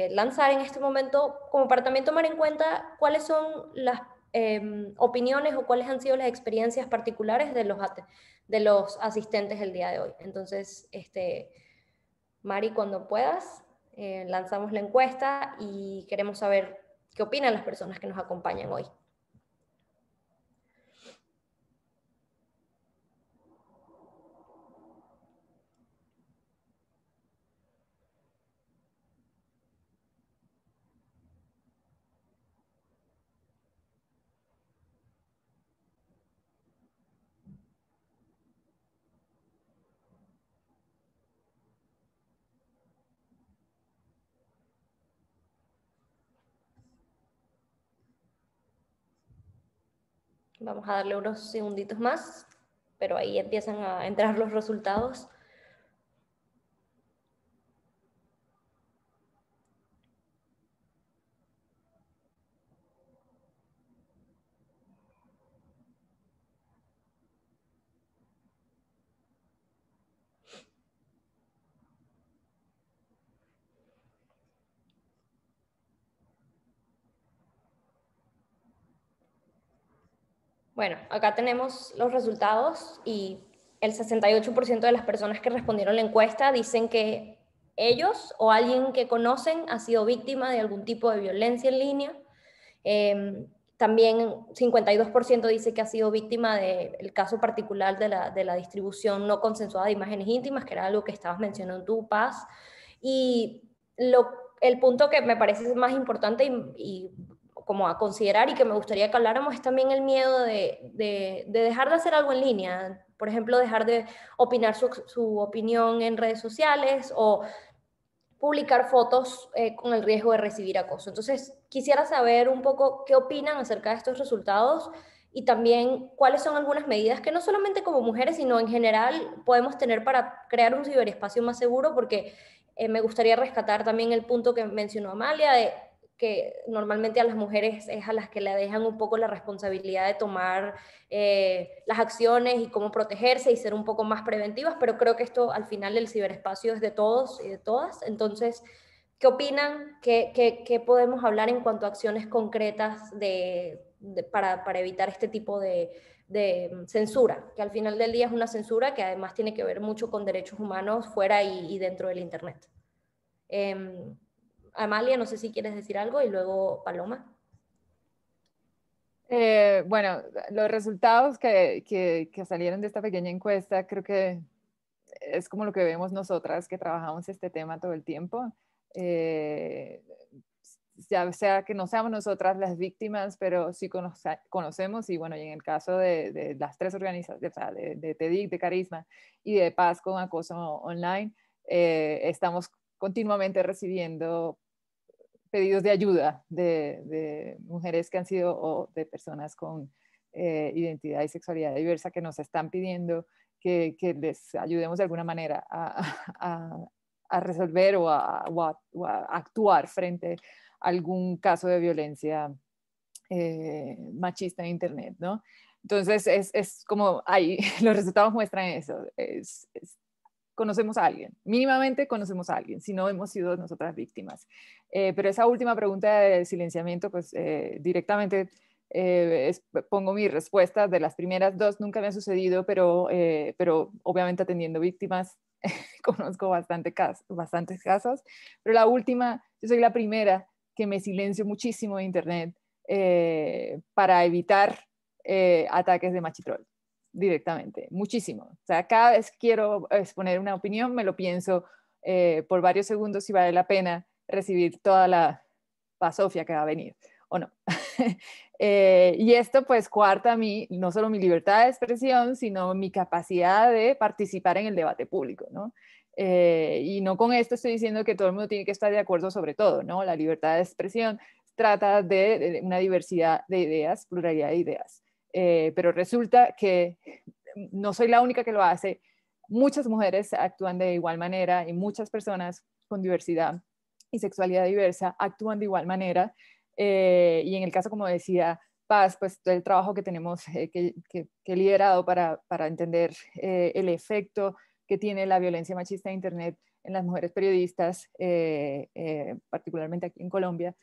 S1: lanzar en este momento como para también tomar en cuenta cuáles son las opiniones o cuáles han sido las experiencias particulares de los asistentes el día de hoy. Entonces, Mari, cuando puedas, lanzamos la encuesta y queremos saber qué opinan las personas que nos acompañan hoy. Vamos a darle unos segunditos más, pero ahí empiezan a entrar los resultados. Bueno, acá tenemos los resultados y el 68% de las personas que respondieron la encuesta dicen que ellos o alguien que conocen ha sido víctima de algún tipo de violencia en línea. También 52% dice que ha sido víctima del caso particular de la distribución no consensuada de imágenes íntimas, que era algo que estabas mencionando tú, Paz. Y el punto que me parece más importante y como a considerar y que me gustaría que habláramos es también el miedo de dejar de hacer algo en línea. Por ejemplo, dejar de opinar su opinión en redes sociales o publicar fotos con el riesgo de recibir acoso. Entonces, quisiera saber un poco qué opinan acerca de estos resultados y también cuáles son algunas medidas que no solamente como mujeres, sino en general podemos tener para crear un ciberespacio más seguro, porque me gustaría rescatar también el punto que mencionó Amalia, de que normalmente a las mujeres es a las que le dejan un poco la responsabilidad de tomar las acciones y cómo protegerse y ser un poco más preventivas, pero creo que esto al final el ciberespacio es de todos y de todas. Entonces, ¿qué opinan? ¿Qué podemos hablar en cuanto a acciones concretas para evitar este tipo de censura? Que al final del día es una censura que además tiene que ver mucho con derechos humanos fuera y dentro del Internet. Amalia, no sé si quieres decir algo y luego Paloma.
S4: Bueno, los resultados que salieron de esta pequeña encuesta creo que es como lo que vemos nosotras que trabajamos este tema todo el tiempo. Ya sea que no seamos nosotras las víctimas, pero sí conocemos y bueno, y en el caso de las tres organizaciones, o sea, de TEDIC, de Carisma y de Paz con Acoso Online, estamos continuamente recibiendo pedidos de ayuda de mujeres que han sido, o de personas con identidad y sexualidad diversa, que nos están pidiendo que les ayudemos de alguna manera a resolver o a actuar frente a algún caso de violencia machista en Internet, ¿no? Entonces, es como ahí, los resultados muestran eso. Conocemos a alguien, mínimamente conocemos a alguien, si no hemos sido nosotras víctimas. Pero esa última pregunta del silenciamiento, pues directamente pongo mi respuesta. De las primeras dos nunca me ha sucedido, pero obviamente atendiendo víctimas conozco bastantes casos. Pero la última, yo soy la primera que me silencio muchísimo en Internet para evitar ataques de machitrol directamente, muchísimo. O sea, cada vez que quiero exponer una opinión, me lo pienso por varios segundos si vale la pena recibir toda la basofia que va a venir, o no. Y esto pues coarta a mí, no solo mi libertad de expresión, sino mi capacidad de participar en el debate público, ¿no? Y no con esto estoy diciendo que todo el mundo tiene que estar de acuerdo sobre todo, ¿no? La libertad de expresión trata de una diversidad de ideas, pluralidad de ideas. Pero resulta que no soy la única que lo hace. Muchas mujeres actúan de igual manera y muchas personas con diversidad y sexualidad diversa actúan de igual manera. Y en el caso, como decía Paz, pues el trabajo que tenemos, que he liderado para entender el efecto que tiene la violencia machista en Internet en las mujeres periodistas, particularmente aquí en Colombia,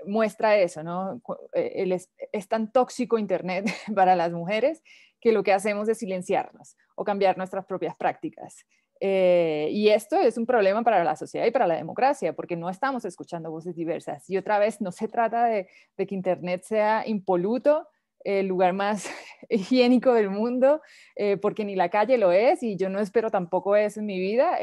S4: muestra eso, ¿no? Es tan tóxico Internet para las mujeres que lo que hacemos es silenciarnos o cambiar nuestras propias prácticas. Y esto es un problema para la sociedad y para la democracia, porque no estamos escuchando voces diversas. Y otra vez, no se trata de que Internet sea impoluto, el lugar más higiénico del mundo, porque ni la calle lo es, y yo no espero tampoco eso en mi vida.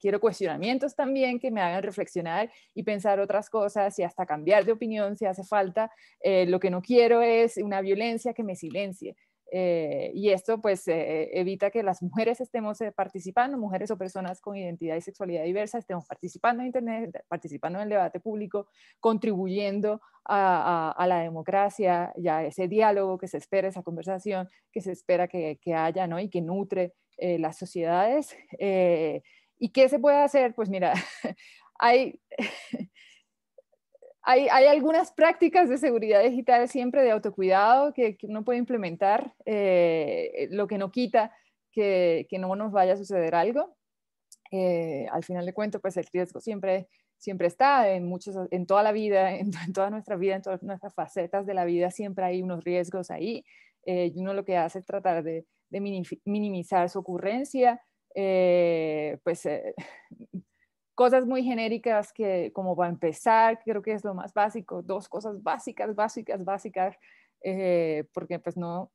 S4: Quiero cuestionamientos también que me hagan reflexionar y pensar otras cosas y hasta cambiar de opinión si hace falta. Lo que no quiero es una violencia que me silencie. Y esto pues evita que las mujeres estemos participando, mujeres o personas con identidad y sexualidad diversa, estemos participando en Internet, participando en el debate público, contribuyendo a la democracia y a ese diálogo que se espera, esa conversación que se espera que haya, ¿no? Y que nutre las sociedades. ¿Y qué se puede hacer? Pues mira, hay... Hay algunas prácticas de seguridad digital siempre de autocuidado que uno puede implementar, lo que no quita que no nos vaya a suceder algo. Al final de cuentas, pues el riesgo siempre está en toda la vida, en toda nuestra vida, en todas nuestras facetas de la vida, siempre hay unos riesgos ahí. Y uno lo que hace es tratar de minimizar su ocurrencia, cosas muy genéricas que, como para empezar, creo que es lo más básico, dos cosas básicas, porque pues no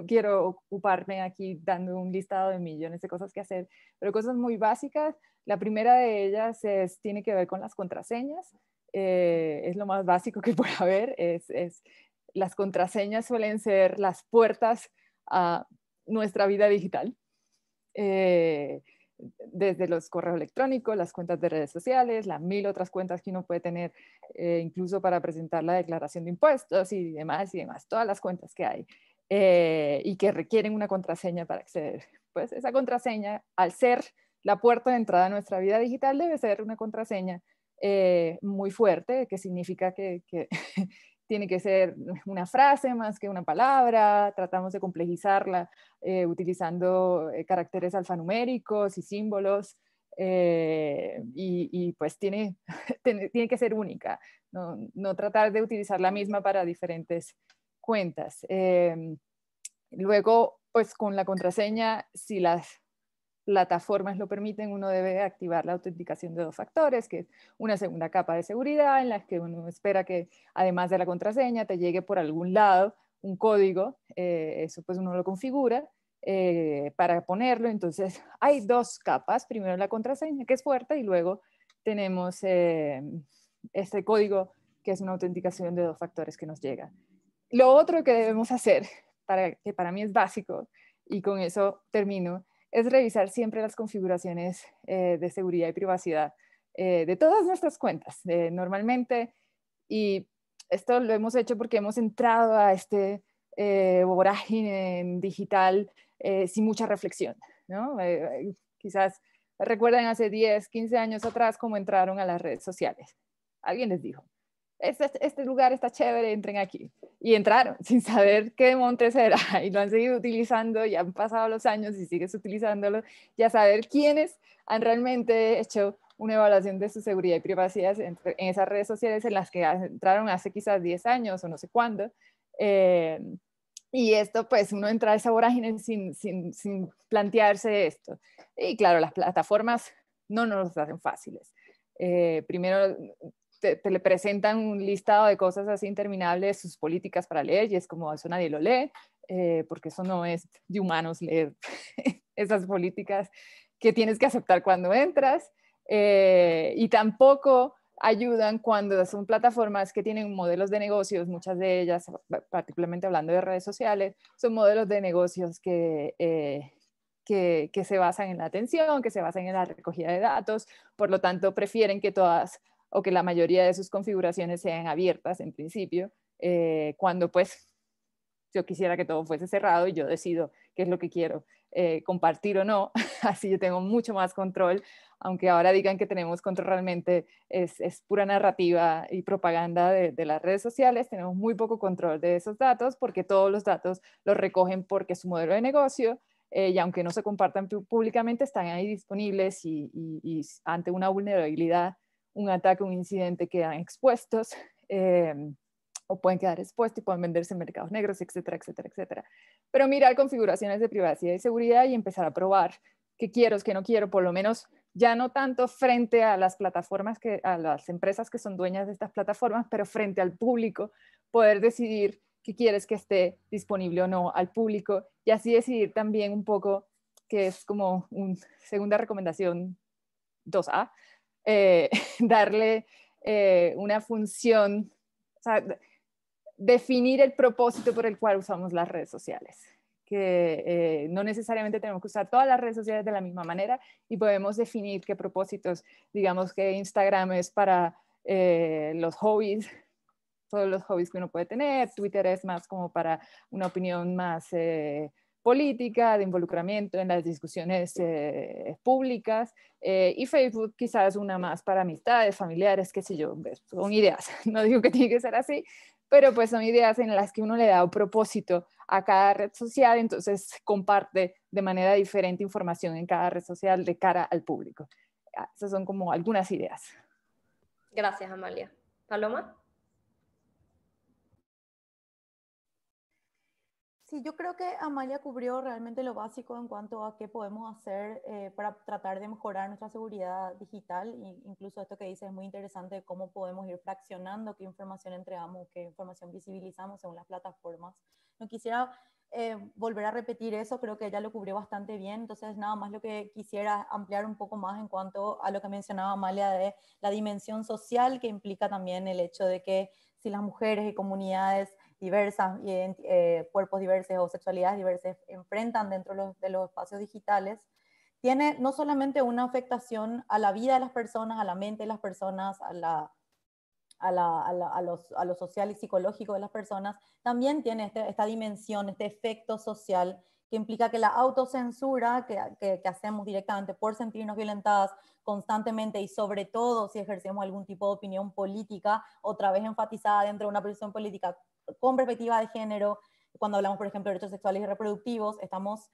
S4: quiero ocuparme aquí dando un listado de millones de cosas que hacer, pero cosas muy básicas. La primera de ellas tiene que ver con las contraseñas. Es lo más básico que puede haber. Las contraseñas suelen ser las puertas a nuestra vida digital. Desde los correos electrónicos, las cuentas de redes sociales, las 1000 otras cuentas que uno puede tener, incluso para presentar la declaración de impuestos y demás, todas las cuentas que hay y que requieren una contraseña para acceder. Pues esa contraseña, al ser la puerta de entrada a nuestra vida digital, debe ser una contraseña muy fuerte, que significa que tiene que ser una frase más que una palabra. Tratamos de complejizarla utilizando caracteres alfanuméricos y símbolos, y pues tiene que ser única, no tratar de utilizar la misma para diferentes cuentas. Luego, pues con la contraseña, si las plataformas lo permiten, uno debe activar la autenticación de 2 factores, que es una segunda capa de seguridad en la que uno espera que, además de la contraseña, te llegue por algún lado un código. Eso pues uno lo configura para ponerlo. Entonces hay 2 capas, primero la contraseña, que es fuerte, y luego tenemos este código, que es una autenticación de 2 factores que nos llega. Lo otro que debemos hacer, que para mí es básico, y con eso termino, es revisar siempre las configuraciones de seguridad y privacidad de todas nuestras cuentas, normalmente, y esto lo hemos hecho porque hemos entrado a este vorágine digital sin mucha reflexión, ¿no? Quizás recuerden hace 10, 15 años atrás cómo entraron a las redes sociales. Alguien les dijo, este lugar está chévere, entren aquí. Y entraron sin saber qué demontres era y lo han seguido utilizando, y han pasado los años y sigues utilizándolo, y a saber quiénes han realmente hecho una evaluación de su seguridad y privacidad en esas redes sociales en las que entraron hace quizás 10 años o no sé cuándo. Y esto, pues, uno entra a esa vorágine sin plantearse esto. Y claro, las plataformas no nos los hacen fáciles. Primero, te le presentan un listado de cosas así interminables, sus políticas para leer, y es como, eso nadie lo lee, porque eso no es de humanos leer esas políticas que tienes que aceptar cuando entras. Y tampoco ayudan cuando son plataformas que tienen modelos de negocios, muchas de ellas, particularmente hablando de redes sociales, son modelos de negocios que se basan en la atención, que se basan en la recogida de datos, por lo tanto prefieren que todas o que la mayoría de sus configuraciones sean abiertas en principio, cuando pues yo quisiera que todo fuese cerrado y yo decido qué es lo que quiero compartir o no, así yo tengo mucho más control, aunque ahora digan que tenemos control, realmente es pura narrativa y propaganda de las redes sociales, tenemos muy poco control de esos datos porque todos los datos los recogen porque es su modelo de negocio, y aunque no se compartan públicamente, están ahí disponibles y ante una vulnerabilidad, un ataque, un incidente, quedan expuestos. O pueden quedar expuestos y pueden venderse en mercados negros, etcétera, etcétera, etcétera. Pero mirar configuraciones de privacidad y seguridad y empezar a probar qué quiero, qué no quiero, por lo menos ya no tanto frente a las plataformas, a las empresas que son dueñas de estas plataformas, pero frente al público, poder decidir qué quieres que esté disponible o no al público, y así decidir también un poco, que es como una segunda recomendación 2A, darle una función, o sea, definir el propósito por el cual usamos las redes sociales, que no necesariamente tenemos que usar todas las redes sociales de la misma manera, y podemos definir qué propósitos, digamos que Instagram es para los hobbies, todos los hobbies que uno puede tener, Twitter es más como para una opinión más política, de involucramiento en las discusiones públicas, y Facebook quizás una más para amistades, familiares, qué sé yo, son ideas, no digo que tiene que ser así, pero pues son ideas en las que uno le da un propósito a cada red social, entonces comparte de manera diferente información en cada red social de cara al público. Esas son como algunas ideas.
S1: Gracias, Amalia. ¿Paloma?
S3: Sí, yo creo que Amalia cubrió realmente lo básico en cuanto a qué podemos hacer para tratar de mejorar nuestra seguridad digital, e incluso esto que dice es muy interesante, cómo podemos ir fraccionando qué información entregamos, qué información visibilizamos según las plataformas. No quisiera volver a repetir eso, creo que ella lo cubrió bastante bien, entonces nada más lo que quisiera ampliar un poco más en cuanto a lo que mencionaba Amalia de la dimensión social, que implica también el hecho de que si las mujeres y comunidades diversas, cuerpos diversos o sexualidades diversas enfrentan dentro de los espacios digitales, tiene no solamente una afectación a la vida de las personas, a la mente de las personas, a lo social y psicológico de las personas, también tiene esta dimensión, este efecto social que implica que la autocensura que hacemos directamente por sentirnos violentadas constantemente, y sobre todo si ejercemos algún tipo de opinión política, otra vez enfatizada dentro de una posición política con perspectiva de género, cuando hablamos, por ejemplo, de derechos sexuales y reproductivos, estamos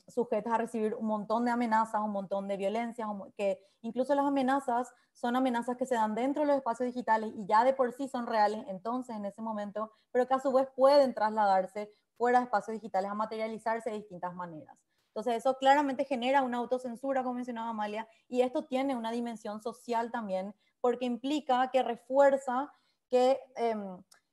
S3: sujetas a recibir un montón de amenazas, un montón de violencias, que incluso las amenazas son amenazas que se dan dentro de los espacios digitales y ya de por sí son reales entonces en ese momento, pero que a su vez pueden trasladarse fuera de espacios digitales a materializarse de distintas maneras. Entonces eso claramente genera una autocensura, como mencionaba Amalia, y esto tiene una dimensión social también, porque implica que refuerza que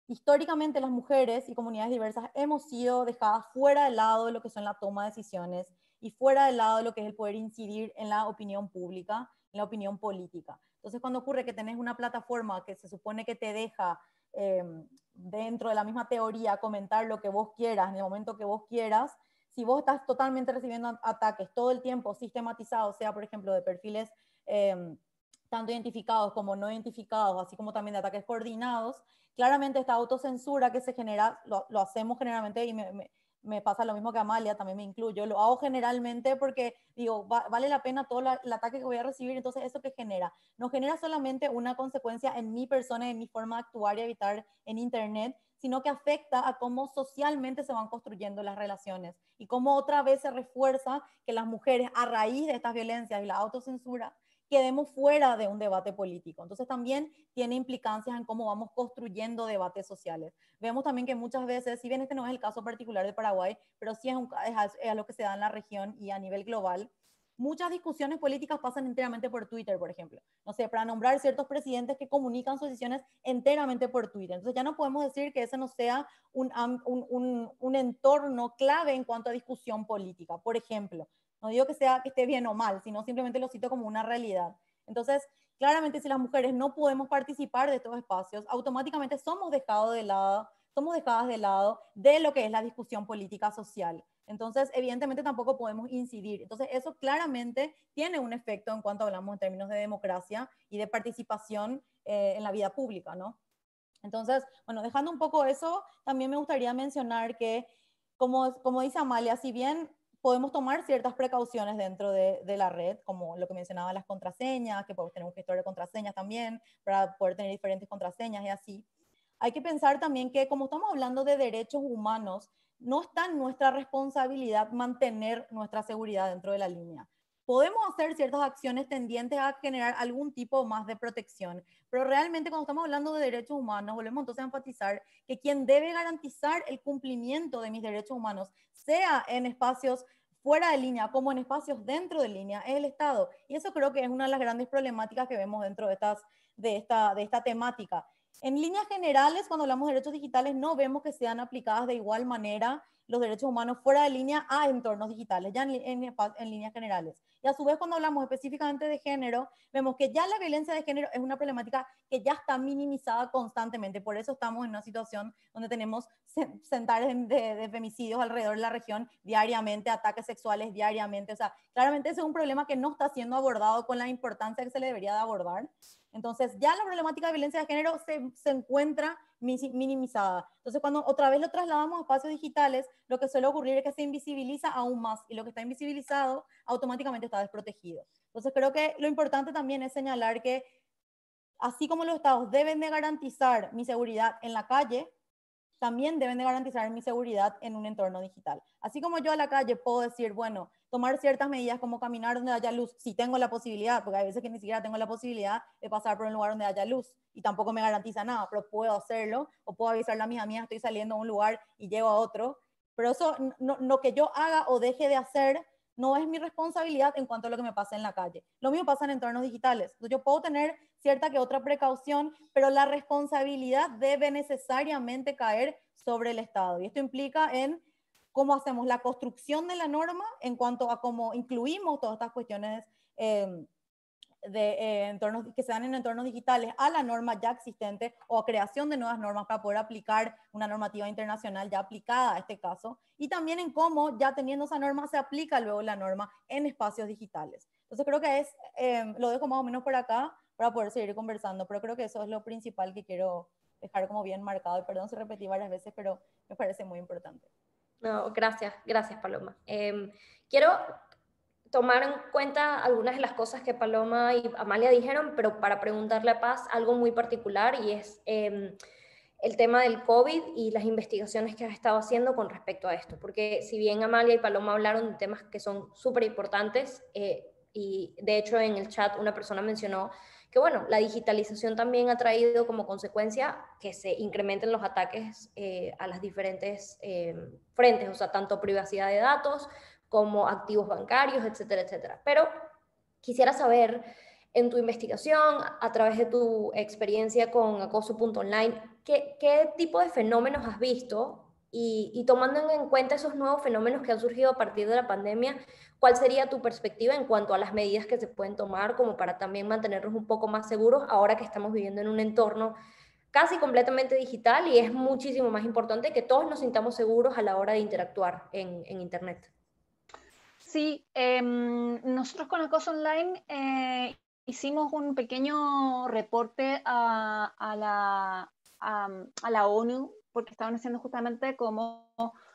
S3: históricamente las mujeres y comunidades diversas hemos sido dejadas fuera del lado de lo que son la toma de decisiones y fuera del lado de lo que es el poder incidir en la opinión pública, en la opinión política. Entonces cuando ocurre que tenés una plataforma que se supone que te deja dentro de la misma teoría comentar lo que vos quieras en el momento que vos quieras, si vos estás totalmente recibiendo ataques todo el tiempo sistematizados, sea por ejemplo de perfiles tanto identificados como no identificados, así como también de ataques coordinados, claramente esta autocensura que se genera, lo hacemos generalmente, y me pasa lo mismo que Amalia, también me incluyo, lo hago generalmente porque digo, vale la pena todo el ataque que voy a recibir, entonces eso que genera, no genera solamente una consecuencia en mi persona, en mi forma de actuar y habitar en Internet, sino que afecta a cómo socialmente se van construyendo las relaciones y cómo otra vez se refuerza que las mujeres, a raíz de estas violencias y la autocensura, quedemos fuera de un debate político. Entonces también tiene implicancias en cómo vamos construyendo debates sociales. Vemos también que muchas veces, si bien este no es el caso particular de Paraguay, pero sí es lo que se da en la región y a nivel global, muchas discusiones políticas pasan enteramente por Twitter, por ejemplo. No sé, para nombrar ciertos presidentes que comunican sus decisiones enteramente por Twitter. Entonces ya no podemos decir que ese no sea un entorno clave en cuanto a discusión política. Por ejemplo, no digo que esté bien o mal, sino simplemente lo cito como una realidad. Entonces, claramente si las mujeres no podemos participar de estos espacios, automáticamente somos dejadas de lado de lo que es la discusión política social. Entonces, evidentemente tampoco podemos incidir. Entonces, eso claramente tiene un efecto en cuanto hablamos en términos de democracia y de participación en la vida pública, ¿no? Entonces, bueno, dejando un poco eso, también me gustaría mencionar que, como dice Amalia, si bien podemos tomar ciertas precauciones dentro de la red, como lo que mencionaba las contraseñas, que podemos tener un gestor de contraseñas también, para poder tener diferentes contraseñas y así. Hay que pensar también que como estamos hablando de derechos humanos, no está en nuestra responsabilidad mantener nuestra seguridad dentro de la línea. Podemos hacer ciertas acciones tendientes a generar algún tipo más de protección, pero realmente cuando estamos hablando de derechos humanos, volvemos entonces a enfatizar que quien debe garantizar el cumplimiento de mis derechos humanos, sea en espacios fuera de línea como en espacios dentro de línea, es el Estado. Y eso creo que es una de las grandes problemáticas que vemos dentro de esta temática. En líneas generales, cuando hablamos de derechos digitales, no vemos que sean aplicadas de igual manera los derechos humanos fuera de línea a entornos digitales, ya en líneas generales. Y a su vez, cuando hablamos específicamente de género, vemos que ya la violencia de género es una problemática que ya está minimizada constantemente. Por eso estamos en una situación donde tenemos centenares de femicidios alrededor de la región diariamente, ataques sexuales diariamente. O sea, claramente ese es un problema que no está siendo abordado con la importancia que se le debería de abordar. Entonces, ya la problemática de violencia de género se encuentra minimizada. Entonces, cuando otra vez lo trasladamos a espacios digitales, lo que suele ocurrir es que se invisibiliza aún más y lo que está invisibilizado automáticamente está desprotegido. Entonces, creo que lo importante también es señalar que así como los estados deben de garantizar mi seguridad en la calle, también deben de garantizar mi seguridad en un entorno digital. Así como yo a la calle puedo decir, bueno, tomar ciertas medidas como caminar donde haya luz, si tengo la posibilidad, porque hay veces que ni siquiera tengo la posibilidad de pasar por un lugar donde haya luz y tampoco me garantiza nada, pero puedo hacerlo, o puedo avisarle a mis amigas, estoy saliendo a un lugar y llego a otro, pero eso, no que yo haga o deje de hacer, no es mi responsabilidad en cuanto a lo que me pasa en la calle. Lo mismo pasa en entornos digitales. Entonces, yo puedo tener cierta que otra precaución, pero la responsabilidad debe necesariamente caer sobre el Estado. Y esto implica en cómo hacemos la construcción de la norma en cuanto a cómo incluimos todas estas cuestiones entornos, que se dan en entornos digitales a la norma ya existente o a creación de nuevas normas para poder aplicar una normativa internacional ya aplicada a este caso, y también en cómo ya teniendo esa norma se aplica luego la norma en espacios digitales. Entonces creo que lo dejo más o menos por acá para poder seguir conversando, pero creo que eso es lo principal que quiero dejar como bien marcado, y perdón si repetí varias veces, pero me parece muy importante.
S1: No, gracias Paloma. Quiero tomar en cuenta algunas de las cosas que Paloma y Amalia dijeron, pero para preguntarle a Paz algo muy particular, y es el tema del COVID y las investigaciones que has estado haciendo con respecto a esto, porque si bien Amalia y Paloma hablaron de temas que son súper importantes, y de hecho en el chat una persona mencionó que bueno, la digitalización también ha traído como consecuencia que se incrementen los ataques a las diferentes frentes, o sea, tanto privacidad de datos como activos bancarios, etcétera, etcétera. Pero quisiera saber, en tu investigación, a través de tu experiencia con acoso.online, ¿qué tipo de fenómenos has visto? Y tomando en cuenta esos nuevos fenómenos que han surgido a partir de la pandemia, ¿cuál sería tu perspectiva en cuanto a las medidas que se pueden tomar como para también mantenernos un poco más seguros ahora que estamos viviendo en un entorno casi completamente digital y es muchísimo más importante que todos nos sintamos seguros a la hora de interactuar en Internet?
S5: Sí, nosotros con Acoso Online hicimos un pequeño reporte a la ONU, porque estaban haciendo justamente como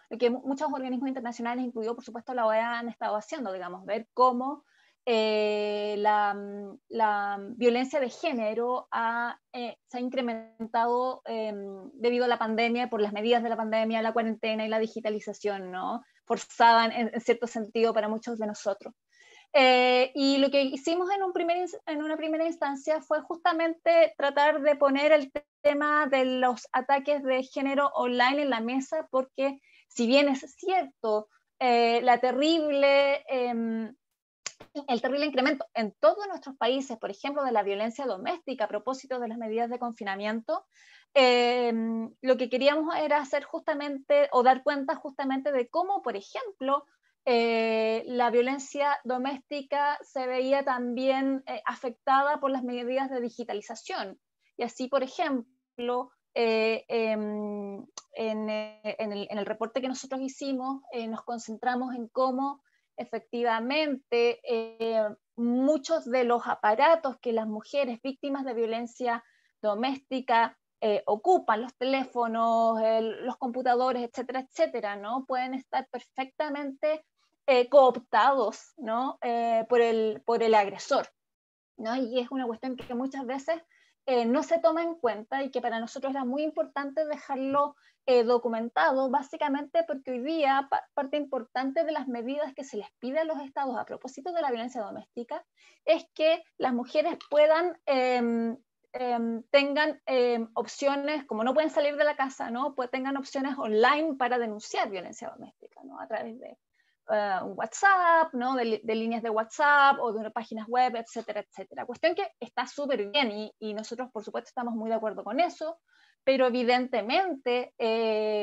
S5: lo que muchos organismos internacionales, incluido por supuesto la OEA, han estado haciendo, digamos, ver cómo la violencia de género se ha incrementado debido a la pandemia, por las medidas de la pandemia, la cuarentena y la digitalización, ¿no? Forzada en cierto sentido para muchos de nosotros. Y lo que hicimos en una primera instancia fue justamente tratar de poner el tema de los ataques de género online en la mesa, porque si bien es cierto, el terrible incremento en todos nuestros países, por ejemplo, de la violencia doméstica a propósito de las medidas de confinamiento, lo que queríamos era hacer justamente, o dar cuenta justamente de cómo, por ejemplo, la violencia doméstica se veía también afectada por las medidas de digitalización. Y así, por ejemplo, en el reporte que nosotros hicimos, nos concentramos en cómo efectivamente muchos de los aparatos que las mujeres víctimas de violencia doméstica ocupan, los teléfonos, los computadores, etcétera, etcétera, ¿no? Pueden estar perfectamente cooptados, ¿no? por el agresor, ¿no? Y es una cuestión que muchas veces no se toma en cuenta y que para nosotros era muy importante dejarlo documentado, básicamente porque hoy día parte importante de las medidas que se les pide a los estados a propósito de la violencia doméstica es que las mujeres puedan tengan opciones, como no pueden salir de la casa, ¿no? Pues tengan opciones online para denunciar violencia doméstica, ¿no? A través de un WhatsApp, ¿no? de líneas de WhatsApp o de unas páginas web, etcétera, etcétera. Cuestión que está súper bien y nosotros, por supuesto, estamos muy de acuerdo con eso, pero evidentemente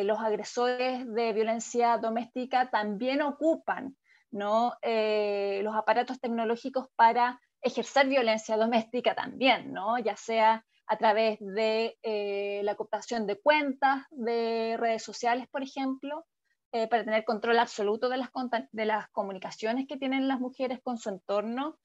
S5: los agresores de violencia doméstica también ocupan, ¿no? Los aparatos tecnológicos para ejercer violencia doméstica también, ¿no? Ya sea a través de la cooptación de cuentas de redes sociales, por ejemplo, para tener control absoluto de las comunicaciones que tienen las mujeres con su entorno,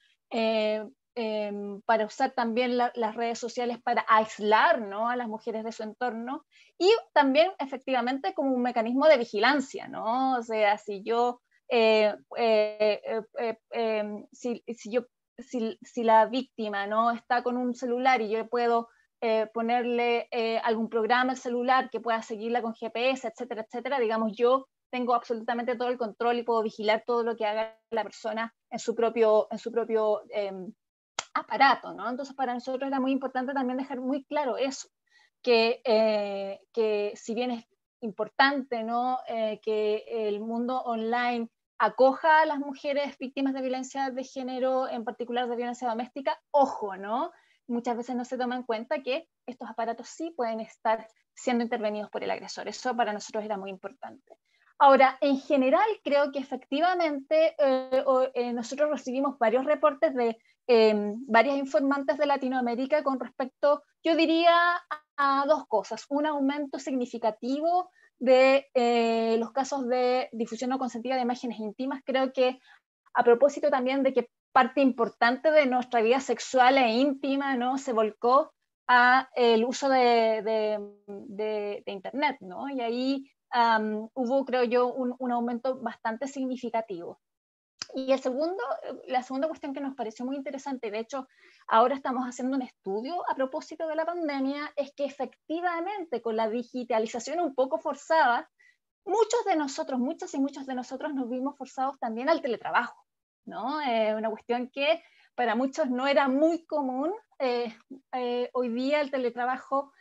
S5: para usar también las redes sociales para aislar, ¿no? a las mujeres de su entorno, y también efectivamente como un mecanismo de vigilancia, ¿no? O sea, si yo, si la víctima, ¿no? está con un celular y yo puedo ponerle algún programa al celular que pueda seguirla con GPS, etcétera, etcétera, digamos, yo tengo absolutamente todo el control y puedo vigilar todo lo que haga la persona en su propio aparato, ¿no? Entonces para nosotros era muy importante también dejar muy claro eso, que si bien es importante, ¿no? Que el mundo online acoja a las mujeres víctimas de violencia de género, en particular de violencia doméstica, ojo, ¿no? Muchas veces no se toma en cuenta que estos aparatos sí pueden estar siendo intervenidos por el agresor. Eso para nosotros era muy importante. Ahora, en general, creo que efectivamente nosotros recibimos varios reportes de varias informantes de Latinoamérica con respecto, yo diría, a dos cosas. Un aumento significativo de los casos de difusión no consentida de imágenes íntimas. Creo que a propósito también de que parte importante de nuestra vida sexual e íntima, ¿no? se volcó a el uso de Internet, ¿no? Y ahí hubo, creo yo, un aumento bastante significativo. Y la segunda cuestión que nos pareció muy interesante, de hecho, ahora estamos haciendo un estudio a propósito de la pandemia, es que efectivamente con la digitalización un poco forzada, muchos de nosotros, muchas y muchos de nosotros nos vimos forzados también al teletrabajo, ¿no? Una cuestión que para muchos no era muy común. Hoy día el teletrabajo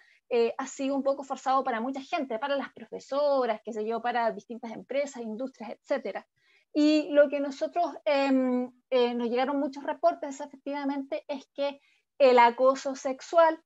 S5: ha sido un poco forzado para mucha gente, para las profesoras, qué sé yo, para distintas empresas, industrias, etcétera. Y lo que nosotros, nos llegaron muchos reportes efectivamente, es que el acoso sexual,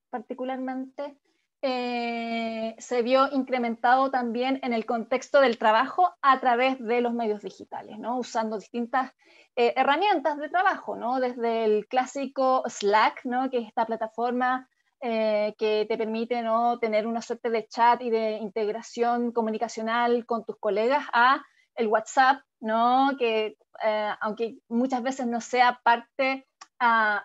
S5: particularmente, se vio incrementado también en el contexto del trabajo a través de los medios digitales, ¿no? Usando distintas herramientas de trabajo, ¿no? Desde el clásico Slack, ¿no? Que es esta plataforma que te permite, ¿no? tener una suerte de chat y de integración comunicacional con tus colegas, a el WhatsApp, ¿no? Que aunque muchas veces no sea parte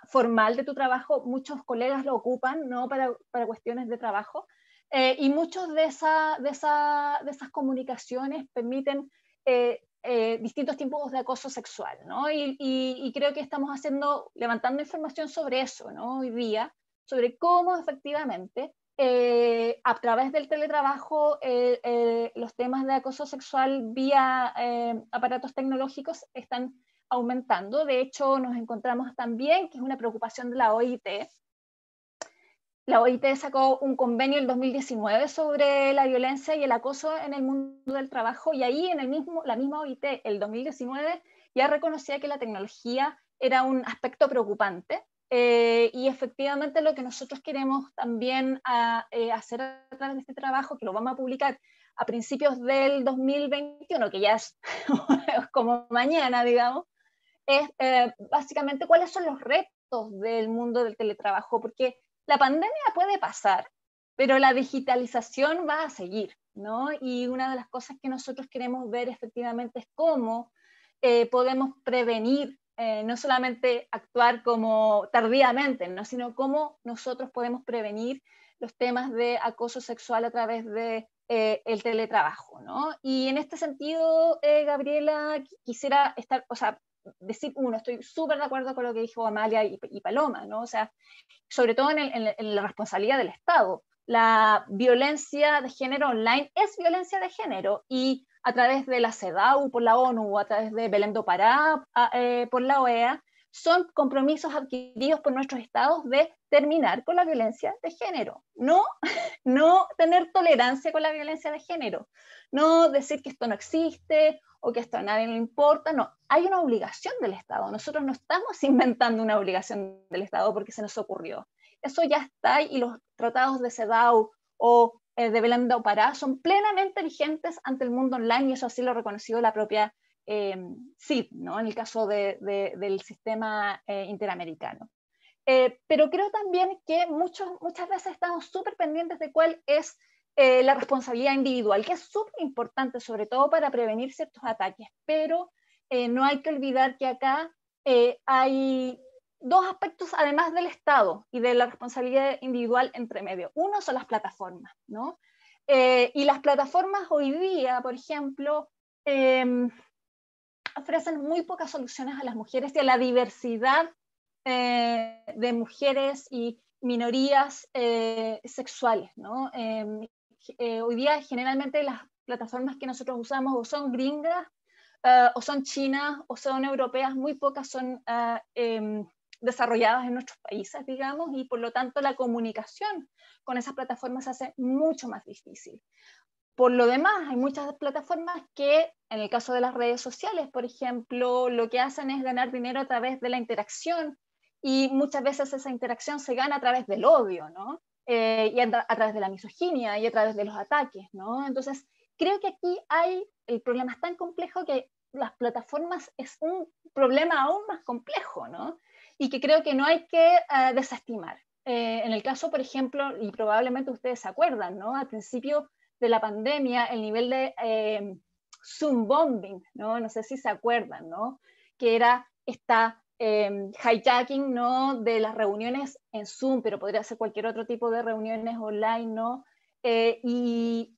S5: formal de tu trabajo, muchos colegas lo ocupan, ¿no? Para cuestiones de trabajo, y muchos de esas comunicaciones permiten distintos tipos de acoso sexual, ¿no? Y creo que estamos levantando información sobre eso, ¿no? Hoy día, sobre cómo efectivamente a través del teletrabajo los temas de acoso sexual vía aparatos tecnológicos están aumentando. De hecho, nos encontramos también, que es una preocupación de la OIT. La OIT sacó un convenio en 2019 sobre la violencia y el acoso en el mundo del trabajo, y ahí la misma OIT, el 2019, ya reconocía que la tecnología era un aspecto preocupante, y efectivamente lo que nosotros queremos también hacer a través de este trabajo, que lo vamos a publicar a principios del 2021, que ya es como mañana, digamos, es básicamente cuáles son los retos del mundo del teletrabajo, porque la pandemia puede pasar, pero la digitalización va a seguir, ¿no? Y una de las cosas que nosotros queremos ver efectivamente es cómo podemos prevenir, no solamente actuar como tardíamente, ¿no? Sino cómo nosotros podemos prevenir los temas de acoso sexual a través de el teletrabajo, ¿no? Y en este sentido, Gabriela, quisiera decir, estoy súper de acuerdo con lo que dijo Amalia y Paloma, ¿no? O sea, sobre todo en la responsabilidad del Estado. La violencia de género online es violencia de género, y a través de la CEDAW por la ONU o a través de Belém do Pará por la OEA, son compromisos adquiridos por nuestros estados de terminar con la violencia de género. No tener tolerancia con la violencia de género. No decir que esto no existe o que esto a nadie le importa. No, hay una obligación del Estado. Nosotros no estamos inventando una obligación del Estado porque se nos ocurrió. Eso ya está, y los tratados de CEDAW o de Belém do Pará son plenamente vigentes ante el mundo online, y eso así lo ha reconocido la propia CID, ¿no? En el caso del sistema interamericano. Pero creo también que muchas veces estamos súper pendientes de cuál es la responsabilidad individual, que es súper importante, sobre todo para prevenir ciertos ataques, pero no hay que olvidar que acá hay dos aspectos, además del Estado y de la responsabilidad individual entre medio. Uno son las plataformas, ¿no? Y las plataformas hoy día, por ejemplo, ofrecen muy pocas soluciones a las mujeres y a la diversidad de mujeres y minorías sexuales, ¿no? Hoy día generalmente las plataformas que nosotros usamos o son gringas, o son chinas, o son europeas, muy pocas son desarrolladas en nuestros países, digamos, y por lo tanto la comunicación con esas plataformas se hace mucho más difícil. Por lo demás, hay muchas plataformas que, en el caso de las redes sociales, por ejemplo, lo que hacen es ganar dinero a través de la interacción, y muchas veces esa interacción se gana a través del odio, ¿no? Y a través de la misoginia y a través de los ataques, ¿no? Entonces, creo que aquí el problema es tan complejo que las plataformas es un problema aún más complejo, ¿no? Y que creo que no hay que desestimar. En el caso, por ejemplo, y probablemente ustedes se acuerdan, ¿no? Al principio de la pandemia, el nivel de Zoom bombing, ¿no? No sé si se acuerdan, ¿no? Que era esta hijacking, ¿no? De las reuniones en Zoom, pero podría ser cualquier otro tipo de reuniones online, ¿no? Y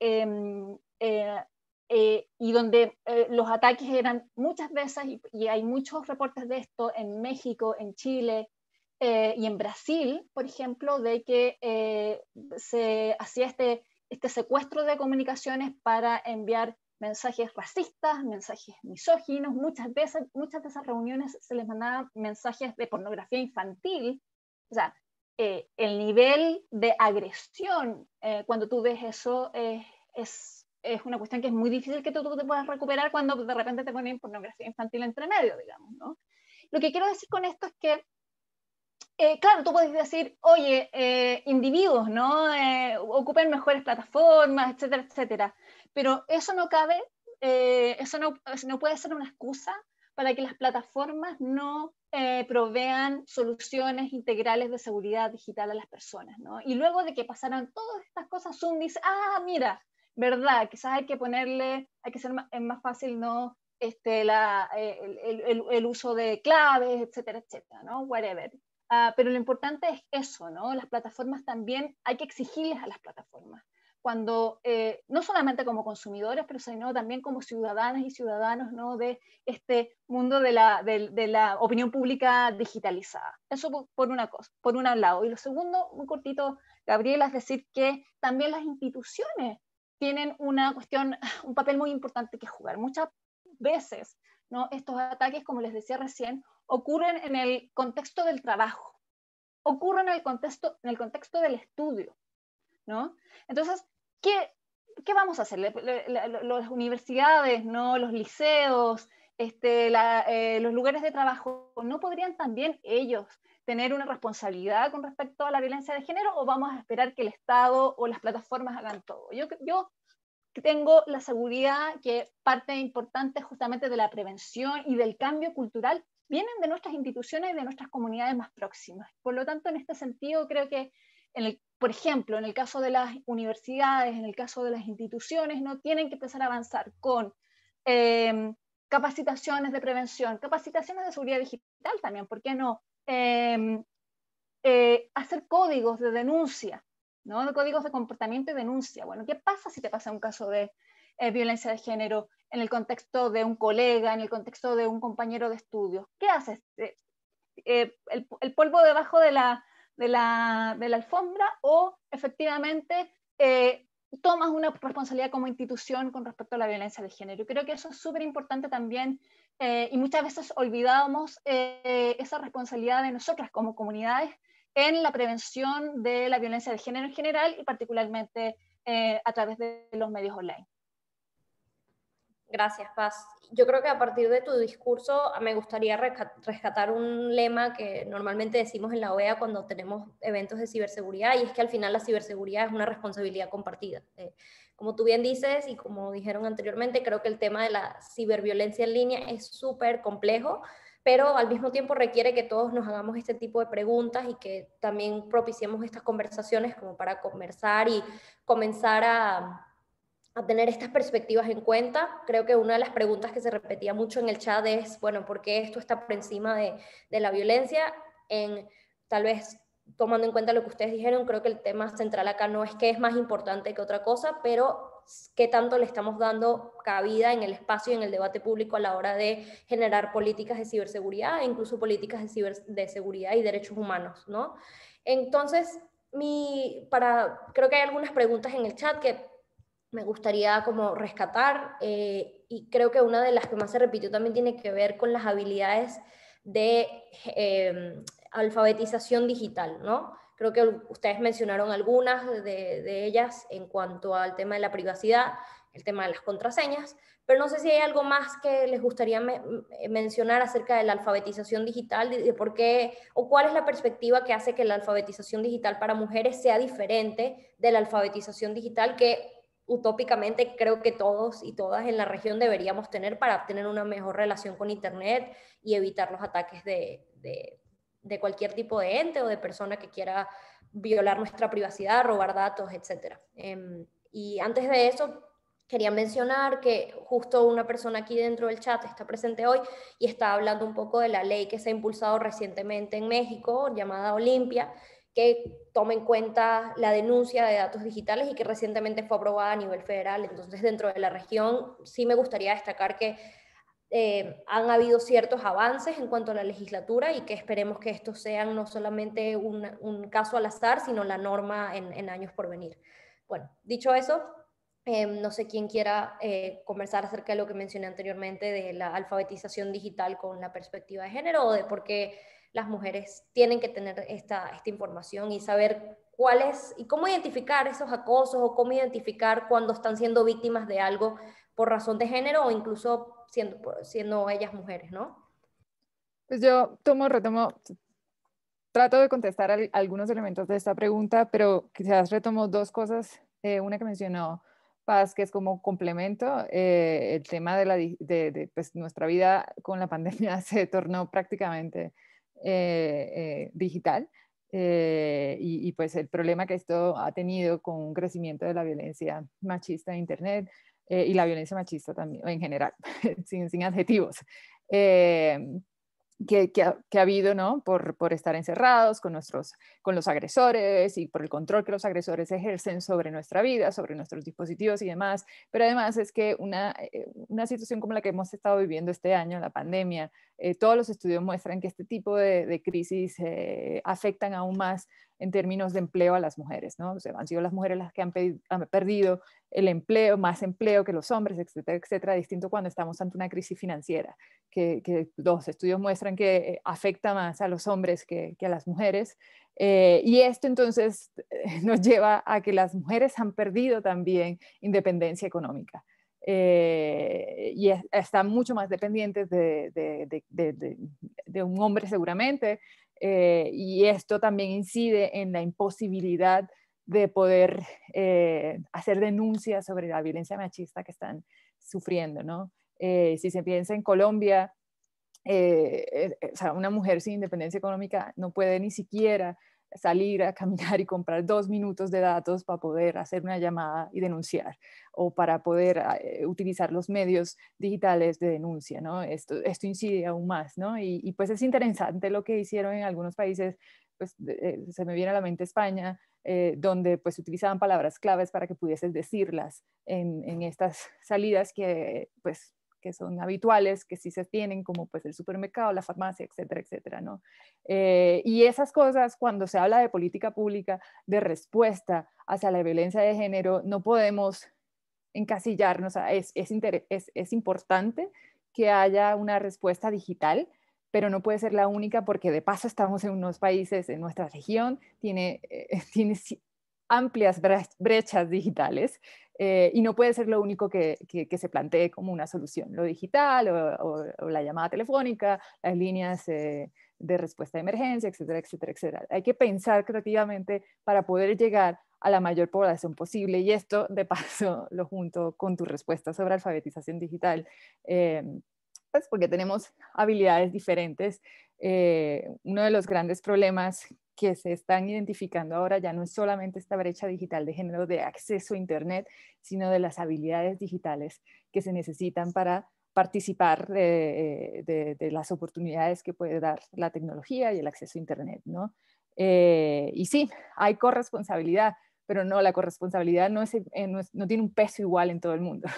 S5: donde los ataques eran muchas veces, y hay muchos reportes de esto en México, en Chile y en Brasil, por ejemplo, de que se hacía este secuestro de comunicaciones para enviar mensajes racistas, mensajes misóginos. Muchas de esas reuniones se les mandaban mensajes de pornografía infantil. O sea, el nivel de agresión cuando tú ves eso es una cuestión que es muy difícil que tú te puedas recuperar cuando de repente te ponen pornografía infantil entre medio, digamos, ¿no? Lo que quiero decir con esto es que claro, tú puedes decir, oye, individuos, ¿no? Ocupen mejores plataformas, etcétera, etcétera. Pero eso no cabe, eso no puede ser una excusa para que las plataformas no provean soluciones integrales de seguridad digital a las personas, ¿no? Y luego de que pasaran todas estas cosas, Zoom dice, mira, verdad, quizás hay que ser más fácil, ¿no? el uso de claves, etcétera, etcétera, ¿no? Whatever. Pero lo importante es eso, ¿no? Las plataformas también hay que exigirles a las plataformas. Cuando, no solamente como consumidores, pero sino también como ciudadanas y ciudadanos, ¿no? De este mundo de la opinión pública digitalizada. Eso por una cosa, por un lado. Y lo segundo, muy cortito, Gabriela, es decir que también las instituciones tienen un papel muy importante que jugar. Muchas veces, ¿no? Estos ataques, como les decía recién, ocurren en el contexto del trabajo, ocurren en el contexto del estudio, ¿no? Entonces, ¿qué vamos a hacer? Las universidades, ¿no? Los liceos, los lugares de trabajo, ¿no podrían también ellos tener una responsabilidad con respecto a la violencia de género, o vamos a esperar que el Estado o las plataformas hagan todo? Yo tengo la seguridad que parte importante justamente de la prevención y del cambio cultural vienen de nuestras instituciones y de nuestras comunidades más próximas. Por lo tanto, en este sentido, creo que, por ejemplo, en el caso de las universidades, en el caso de las instituciones, no tienen que empezar a avanzar con capacitaciones de prevención, capacitaciones de seguridad digital también, ¿por qué no? Hacer códigos de denuncia, ¿no? De códigos de comportamiento y denuncia. Bueno, ¿qué pasa si te pasa un caso de violencia de género en el contexto de un colega, en el contexto de un compañero de estudio? ¿Qué haces? El polvo debajo de la alfombra, o efectivamente tomas una responsabilidad como institución con respecto a la violencia de género. Creo que eso es súper importante también, y muchas veces olvidamos esa responsabilidad de nosotras como comunidades en la prevención de la violencia de género en general y particularmente a través de los medios online.
S1: Gracias, Paz. Yo creo que a partir de tu discurso me gustaría rescatar un lema que normalmente decimos en la OEA cuando tenemos eventos de ciberseguridad, y es que al final la ciberseguridad es una responsabilidad compartida. Como tú bien dices y como dijeron anteriormente, creo que el tema de la ciberviolencia en línea es súper complejo, pero al mismo tiempo requiere que todos nos hagamos este tipo de preguntas y que también propiciemos estas conversaciones como para conversar y comenzar a tener estas perspectivas en cuenta. Creo que una de las preguntas que se repetía mucho en el chat es, bueno, ¿por qué esto está por encima de la violencia? Tal vez tomando en cuenta lo que ustedes dijeron, creo que el tema central acá no es qué es más importante que otra cosa, pero qué tanto le estamos dando cabida en el espacio y en el debate público a la hora de generar políticas de ciberseguridad e incluso políticas de seguridad y derechos humanos, ¿no? Entonces, creo que hay algunas preguntas en el chat que me gustaría como rescatar, y creo que una de las que más se repitió también tiene que ver con las habilidades de alfabetización digital, ¿no? Creo que ustedes mencionaron algunas de ellas en cuanto al tema de la privacidad, el tema de las contraseñas, pero no sé si hay algo más que les gustaría mencionar acerca de la alfabetización digital, de por qué o cuál es la perspectiva que hace que la alfabetización digital para mujeres sea diferente de la alfabetización digital que utópicamente creo que todos y todas en la región deberíamos tener para tener una mejor relación con Internet y evitar los ataques de cualquier tipo de ente o de persona que quiera violar nuestra privacidad, robar datos, etc. Y antes de eso, quería mencionar que justo una persona aquí dentro del chat está presente hoy y está hablando un poco de la ley que se ha impulsado recientemente en México, llamada Olimpia, que toma en cuenta la denuncia de datos digitales y que recientemente fue aprobada a nivel federal. Entonces, dentro de la región, sí me gustaría destacar que han habido ciertos avances en cuanto a la legislatura y que esperemos que estos sean no solamente un caso al azar, sino la norma en años por venir. Bueno, dicho eso, no sé quién quiera conversar acerca de lo que mencioné anteriormente de la alfabetización digital con la perspectiva de género, o de por qué las mujeres tienen que tener esta información y saber cuáles y cómo identificar esos acosos, o cómo identificar cuando están siendo víctimas de algo por razón de género o incluso siendo ellas mujeres, ¿no?
S4: Pues yo retomo, trato de contestar algunos elementos de esta pregunta, pero quizás retomo dos cosas. Una que mencionó Paz, que es como complemento, el tema de pues, nuestra vida con la pandemia se tornó prácticamente digital, y pues el problema que esto ha tenido con un crecimiento de la violencia machista en Internet, y la violencia machista también, en general, sin adjetivos. Que ha habido, ¿no? Por estar encerrados con los agresores y por el control que los agresores ejercen sobre nuestra vida, sobre nuestros dispositivos y demás. Pero además es que una situación como la que hemos estado viviendo este año, la pandemia, todos los estudios muestran que este tipo de crisis afectan aún más en términos de empleo a las mujeres, ¿no? O sea, han sido las mujeres las que han perdido el empleo, más empleo que los hombres, etcétera, etcétera, distinto cuando estamos ante una crisis financiera, que los estudios muestran que afecta más a los hombres que a las mujeres. Y esto entonces nos lleva a que las mujeres han perdido también independencia económica. Y están mucho más dependientes de un hombre seguramente, y esto también incide en la imposibilidad de poder hacer denuncias sobre la violencia machista que están sufriendo, ¿no? Si se piensa en Colombia, o sea, una mujer sin independencia económica no puede ni siquiera salir a caminar y comprar 2 minutos de datos para poder hacer una llamada y denunciar, o para poder utilizar los medios digitales de denuncia, ¿no? Esto incide aún más, ¿no? Y pues es interesante lo que hicieron en algunos países, pues se me viene a la mente España, donde pues utilizaban palabras claves para que pudieses decirlas en estas salidas que pues que son habituales, que sí se tienen, como pues el supermercado, la farmacia, etcétera, etcétera, ¿no? Y esas cosas, cuando se habla de política pública, de respuesta hacia la violencia de género, no podemos encasillarnos. Es importante que haya una respuesta digital, pero no puede ser la única, porque de paso estamos en unos países, en nuestra región, tiene amplias brechas digitales, y no puede ser lo único que se plantee como una solución, lo digital o la llamada telefónica, las líneas de respuesta de emergencia, etcétera, etcétera, etcétera. Hay que pensar creativamente para poder llegar a la mayor población posible, y esto de paso lo junto con tu respuesta sobre alfabetización digital, pues porque tenemos habilidades diferentes. Uno de los grandes problemas que se están identificando ahora ya no es solamente esta brecha digital de género de acceso a Internet, sino de las habilidades digitales que se necesitan para participar de las oportunidades que puede dar la tecnología y el acceso a Internet, ¿no? Y sí, hay corresponsabilidad, pero no, la corresponsabilidad no tiene un peso igual en todo el mundo,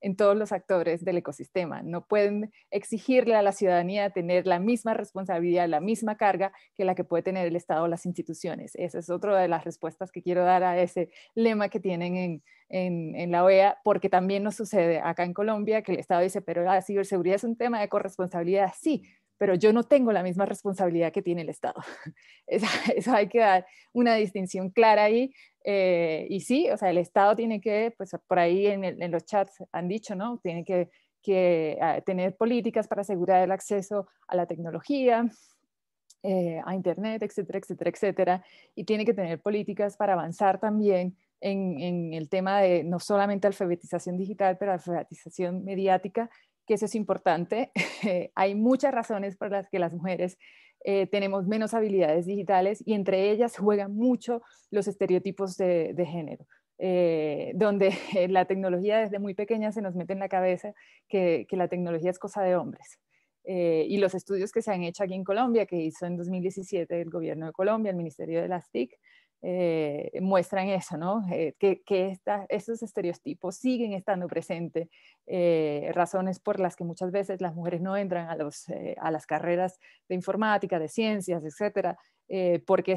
S4: en todos los actores del ecosistema. No pueden exigirle a la ciudadanía tener la misma responsabilidad, la misma carga que la que puede tener el Estado o las instituciones. Esa es otra de las respuestas que quiero dar a ese lema que tienen en la OEA, porque también nos sucede acá en Colombia, que el Estado dice, pero la ciberseguridad es un tema de corresponsabilidad. Sí, pero yo no tengo la misma responsabilidad que tiene el Estado. Eso hay que dar una distinción clara ahí. Y sí, o sea, el Estado tiene que, pues por ahí en los chats han dicho, ¿no? Tiene que tener políticas para asegurar el acceso a la tecnología, a Internet, etcétera, etcétera, etcétera. Y tiene que tener políticas para avanzar también en el tema de no solamente alfabetización digital, pero alfabetización mediática, que eso es importante. Hay muchas razones por las que las mujeres tenemos menos habilidades digitales, y entre ellas juegan mucho los estereotipos de género, donde la tecnología desde muy pequeña se nos mete en la cabeza que la tecnología es cosa de hombres. Y los estudios que se han hecho aquí en Colombia, que hizo en 2017 el gobierno de Colombia, el Ministerio de las TIC, muestran eso, ¿no? Que estos estereotipos siguen estando presentes, razones por las que muchas veces las mujeres no entran a las carreras de informática, de ciencias, etcétera, porque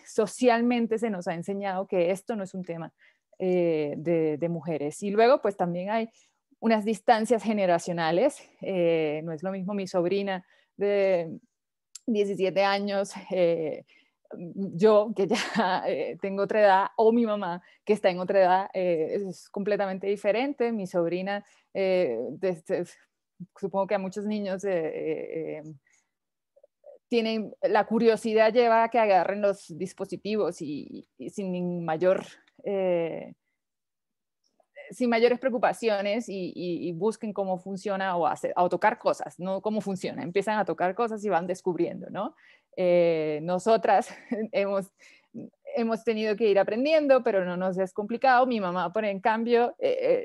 S4: socialmente se nos ha enseñado que esto no es un tema de mujeres. Y luego pues también hay unas distancias generacionales. No es lo mismo mi sobrina de 17 años, yo que ya tengo otra edad, o mi mamá que está en otra edad, es completamente diferente. Mi sobrina, supongo que a muchos niños tienen, la curiosidad lleva a que agarren los dispositivos y sin mayores preocupaciones y busquen cómo funciona o tocar cosas, no cómo funciona. Empiezan a tocar cosas y van descubriendo, ¿no? Nosotras hemos tenido que ir aprendiendo, pero no nos es complicado. Mi mamá, por en cambio,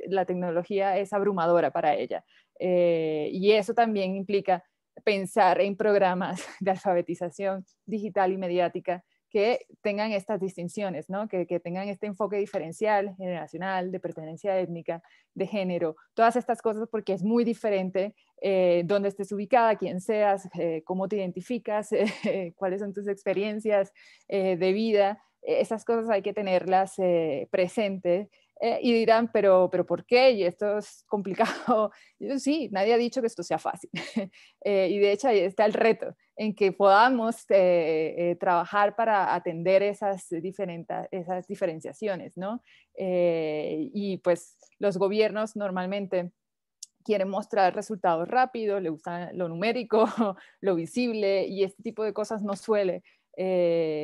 S4: la tecnología es abrumadora para ella. Y eso también implica pensar en programas de alfabetización digital y mediática que tengan estas distinciones, ¿no? Que tengan este enfoque diferencial, generacional, de pertenencia étnica, de género, todas estas cosas, porque es muy diferente dónde estés ubicada, quién seas, cómo te identificas, cuáles son tus experiencias de vida. Esas cosas hay que tenerlas presentes. Y dirán, pero ¿por qué? Y esto es complicado. Yo, sí, nadie ha dicho que esto sea fácil. Y de hecho ahí está el reto, en que podamos trabajar para atender esas diferenciaciones, ¿no? Y pues los gobiernos normalmente quieren mostrar resultados rápidos, le gusta lo numérico, lo visible, y este tipo de cosas no suele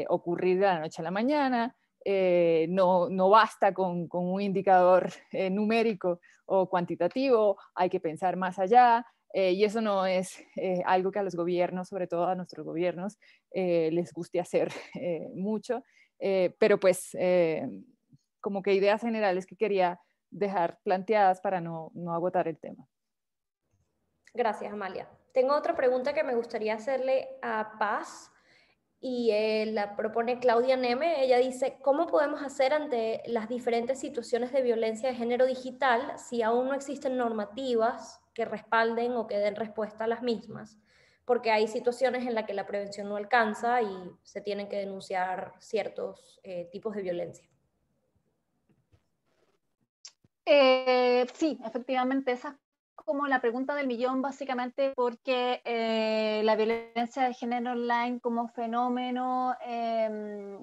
S4: ocurrir de la noche a la mañana. No basta con un indicador numérico o cuantitativo, hay que pensar más allá, y eso no es algo que a los gobiernos, sobre todo a nuestros gobiernos, les guste hacer mucho, pero pues como que ideas generales que quería dejar planteadas para no agotar el tema.
S1: Gracias, Amalia. Tengo otra pregunta que me gustaría hacerle a Paz, y la propone Claudia Neme. Ella dice, ¿cómo podemos hacer ante las diferentes situaciones de violencia de género digital si aún no existen normativas que respalden o que den respuesta a las mismas? Porque hay situaciones en las que la prevención no alcanza y se tienen que denunciar ciertos tipos de violencia.
S5: Sí, efectivamente, esa es como la pregunta del millón, básicamente porque la violencia de género online como fenómeno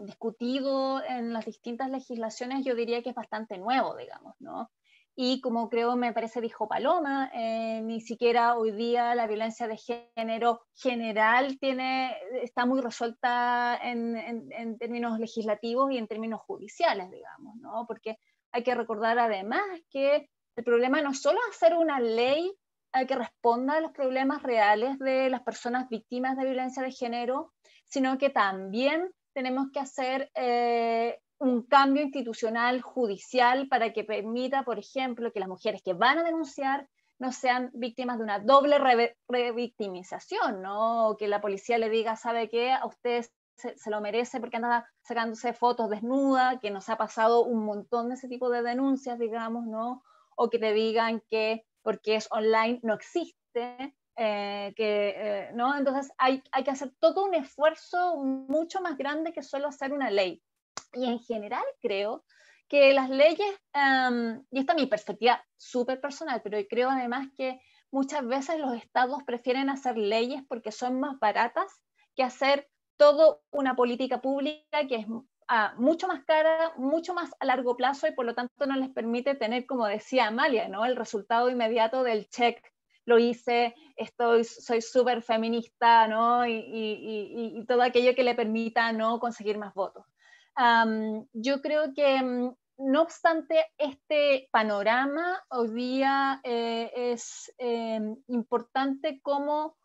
S5: discutido en las distintas legislaciones, yo diría que es bastante nuevo, digamos, ¿no? Y como creo, me parece, dijo Paloma, ni siquiera hoy día la violencia de género general está muy resuelta en términos legislativos y en términos judiciales, digamos, ¿no? Porque hay que recordar además que el problema no es solo hacer una ley que responda a los problemas reales de las personas víctimas de violencia de género, sino que también tenemos que hacer un cambio institucional judicial para que permita, por ejemplo, que las mujeres que van a denunciar no sean víctimas de una doble revictimización, ¿no? O que la policía le diga, ¿sabe qué? A usted se lo merece porque anda sacándose fotos desnuda, que nos ha pasado un montón de ese tipo de denuncias, digamos, ¿no? O que te digan que porque es online no existe, ¿no? Entonces hay que hacer todo un esfuerzo mucho más grande que solo hacer una ley. Y en general creo que las leyes, y esta es mi perspectiva súper personal, pero creo además que muchas veces los estados prefieren hacer leyes porque son más baratas que hacer toda una política pública que es mucho más cara, mucho más a largo plazo, y por lo tanto no les permite tener, como decía Amalia, ¿no? El resultado inmediato del check. Lo hice, soy súper feminista, ¿no? Y todo aquello que le permita, ¿no?, conseguir más votos. Yo creo que, no obstante, este panorama hoy día es importante como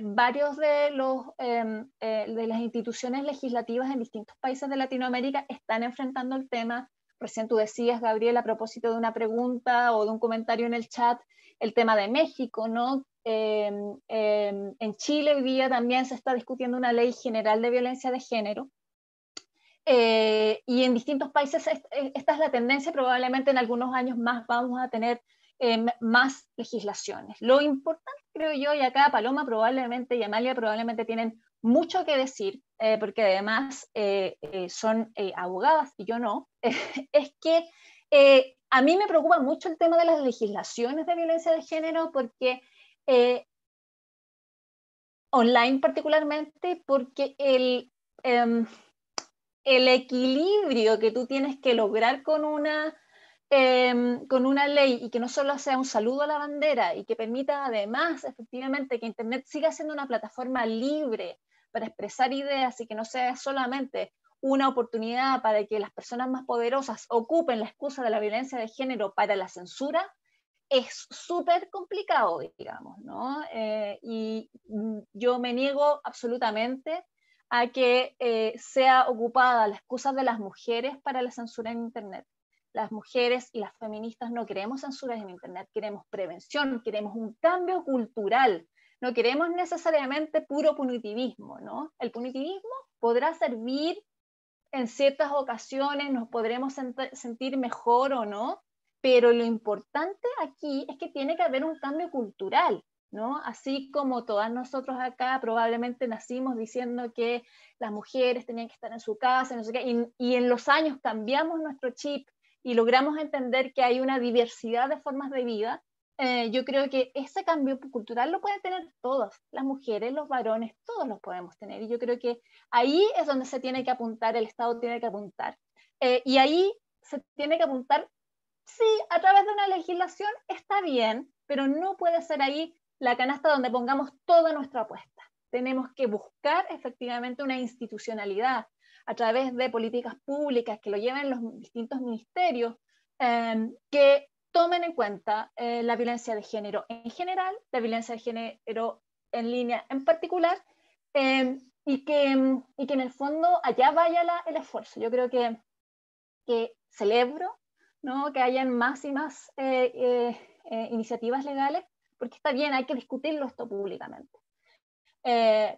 S5: varios de las instituciones legislativas en distintos países de Latinoamérica están enfrentando el tema. Recién tú decías, Gabriel, a propósito de una pregunta o de un comentario en el chat, el tema de México, ¿no? En Chile hoy día también se está discutiendo una ley general de violencia de género. Y en distintos países esta es la tendencia. Probablemente en algunos años más vamos a tener más legislaciones. Lo importante, creo yo, y acá Paloma probablemente y Amalia probablemente tienen mucho que decir, porque además son abogadas y yo no, es que a mí me preocupa mucho el tema de las legislaciones de violencia de género, porque online particularmente, porque el equilibrio que tú tienes que lograr con una ley, y que no solo sea un saludo a la bandera, y que permita además efectivamente que Internet siga siendo una plataforma libre para expresar ideas y que no sea solamente una oportunidad para que las personas más poderosas ocupen la excusa de la violencia de género para la censura, es súper complicado, digamos, ¿no? Y yo me niego absolutamente a que sea ocupada la excusa de las mujeres para la censura en Internet. Las mujeres y las feministas no queremos censuras en Internet, queremos prevención, queremos un cambio cultural, no queremos necesariamente puro punitivismo, ¿no? El punitivismo podrá servir en ciertas ocasiones, nos podremos sentir mejor o no, pero lo importante aquí es que tiene que haber un cambio cultural, ¿no? Así como todas nosotros acá probablemente nacimos diciendo que las mujeres tenían que estar en su casa, no sé qué, y en los años cambiamos nuestro chip y logramos entender que hay una diversidad de formas de vida. Yo creo que ese cambio cultural lo pueden tener todas, las mujeres, los varones, todos los podemos tener. Y yo creo que ahí es donde se tiene que apuntar, el Estado tiene que apuntar. Y ahí se tiene que apuntar, sí, a través de una legislación está bien, pero no puede ser ahí la canasta donde pongamos toda nuestra apuesta. Tenemos que buscar efectivamente una institucionalidad a través de políticas públicas que lo lleven los distintos ministerios, que tomen en cuenta la violencia de género en general, la violencia de género en línea en particular, y que en el fondo allá vaya el esfuerzo. Yo creo que celebro, ¿no?, que hayan más y más iniciativas legales, porque está bien, hay que discutirlo esto públicamente.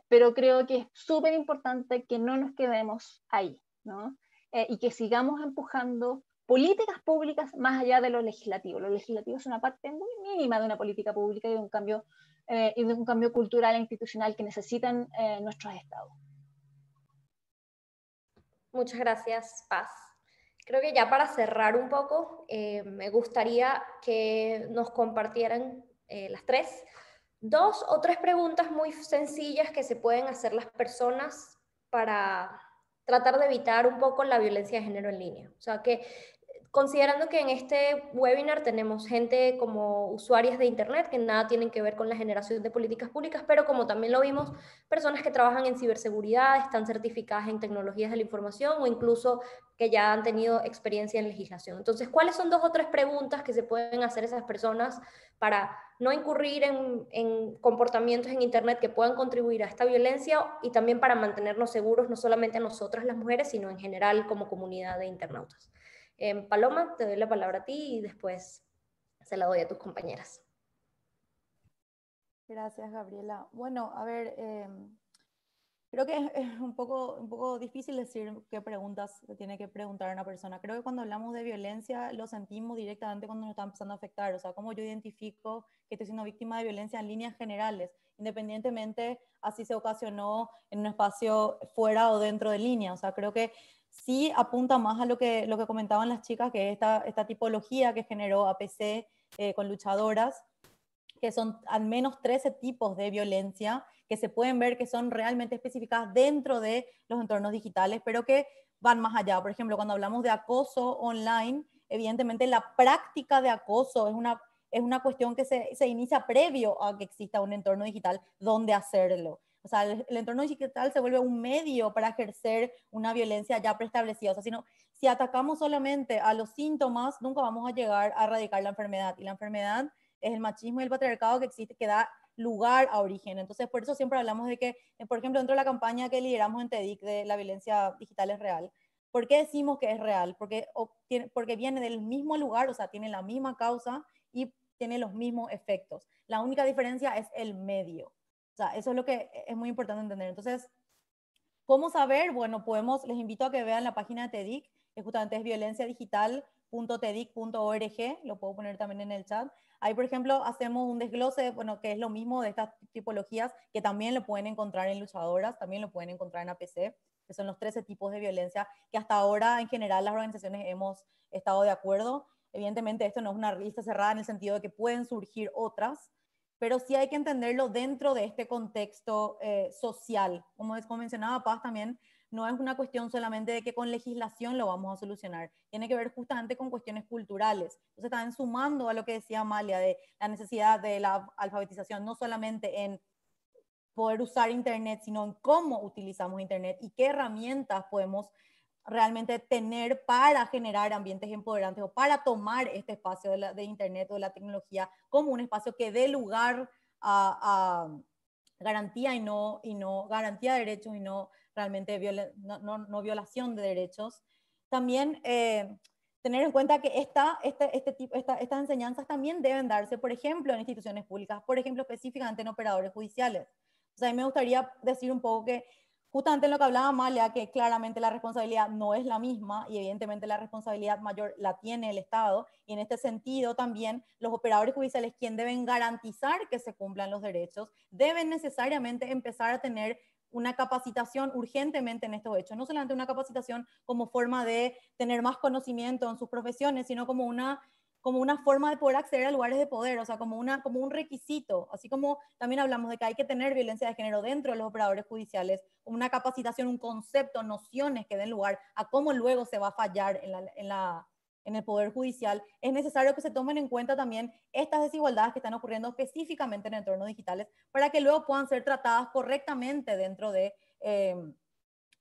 S5: Pero creo que es súper importante que no nos quedemos ahí, ¿no? Y que sigamos empujando políticas públicas más allá de lo legislativo. Lo legislativo es una parte muy mínima de una política pública y de un cambio cultural e institucional que necesitan nuestros estados.
S1: Muchas gracias, Paz. Creo que ya para cerrar un poco, me gustaría que nos compartieran las tres 2 o 3 preguntas muy sencillas que se pueden hacer las personas para tratar de evitar un poco la violencia de género en línea. O sea, que considerando que en este webinar tenemos gente como usuarias de Internet que nada tienen que ver con la generación de políticas públicas, pero como también lo vimos, personas que trabajan en ciberseguridad, están certificadas en tecnologías de la información o incluso que ya han tenido experiencia en legislación. Entonces, ¿cuáles son 2 o 3 preguntas que se pueden hacer esas personas para no incurrir en comportamientos en Internet que puedan contribuir a esta violencia y también para mantenernos seguros, no solamente a nosotras las mujeres, sino en general como comunidad de internautas? Paloma, te doy la palabra a ti y después se la doy a tus compañeras.
S3: Gracias, Gabriela. Bueno, a ver, creo que es un poco difícil decir qué preguntas se tiene que preguntar a una persona. Creo que cuando hablamos de violencia lo sentimos directamente cuando nos está empezando a afectar. O sea, cómo yo identifico que estoy siendo víctima de violencia en líneas generales, independientemente así se ocasionó en un espacio fuera o dentro de línea. O sea, creo que sí apunta más a lo que comentaban las chicas, que es esta tipología que generó APC con luchadoras, que son al menos 13 tipos de violencia que se pueden ver que son realmente especificadas dentro de los entornos digitales, pero que van más allá. Por ejemplo, cuando hablamos de acoso online, evidentemente la práctica de acoso es una cuestión que se inicia previo a que exista un entorno digital donde hacerlo. O sea, el entorno digital se vuelve un medio para ejercer una violencia ya preestablecida. O sea, si atacamos solamente a los síntomas, nunca vamos a llegar a erradicar la enfermedad. Y la enfermedad es el machismo y el patriarcado que existe, que da lugar a origen. Entonces, por eso siempre hablamos de que, por ejemplo, dentro de la campaña que lideramos en TEDIC de la violencia digital es real. ¿Por qué decimos que es real? Porque viene del mismo lugar, o sea, tiene la misma causa y tiene los mismos efectos. La única diferencia es el medio. O sea, eso es lo que es muy importante entender. Entonces, ¿cómo saber? Bueno, les invito a que vean la página de TEDIC, que justamente es violenciadigital.tedic.org, lo puedo poner también en el chat. Ahí, por ejemplo, hacemos un desglose, bueno, que es lo mismo de estas tipologías, que también lo pueden encontrar en luchadoras, también lo pueden encontrar en APC, que son los 13 tipos de violencia que hasta ahora en general las organizaciones hemos estado de acuerdo. Evidentemente esto no es una lista cerrada en el sentido de que pueden surgir otras, pero sí hay que entenderlo dentro de este contexto social. Como mencionaba Paz también, no es una cuestión solamente de que con legislación lo vamos a solucionar, tiene que ver justamente con cuestiones culturales. Entonces también sumando a lo que decía Amalia de la necesidad de la alfabetización, no solamente en poder usar Internet, sino en cómo utilizamos Internet y qué herramientas podemos realmente tener para generar ambientes empoderantes o para tomar este espacio de Internet o de la tecnología como un espacio que dé lugar a garantía y no garantía de derechos y no realmente no violación de derechos. También tener en cuenta que estas enseñanzas también deben darse, por ejemplo, en instituciones públicas, por ejemplo, específicamente en operadores judiciales. O sea, a mí me gustaría decir un poco que justamente en lo que hablaba Amalia, que claramente la responsabilidad no es la misma y evidentemente la responsabilidad mayor la tiene el Estado, y en este sentido también los operadores judiciales, quienes deben garantizar que se cumplan los derechos, deben necesariamente empezar a tener una capacitación urgentemente en estos hechos, no solamente una capacitación como forma de tener más conocimiento en sus profesiones, sino como una forma de poder acceder a lugares de poder, o sea, como un requisito, así como también hablamos de que hay que tener violencia de género dentro de los operadores judiciales, una capacitación, un concepto, nociones que den lugar a cómo luego se va a fallar en el Poder Judicial. Es necesario que se tomen en cuenta también estas desigualdades que están ocurriendo específicamente en entornos digitales para que luego puedan ser tratadas correctamente dentro de,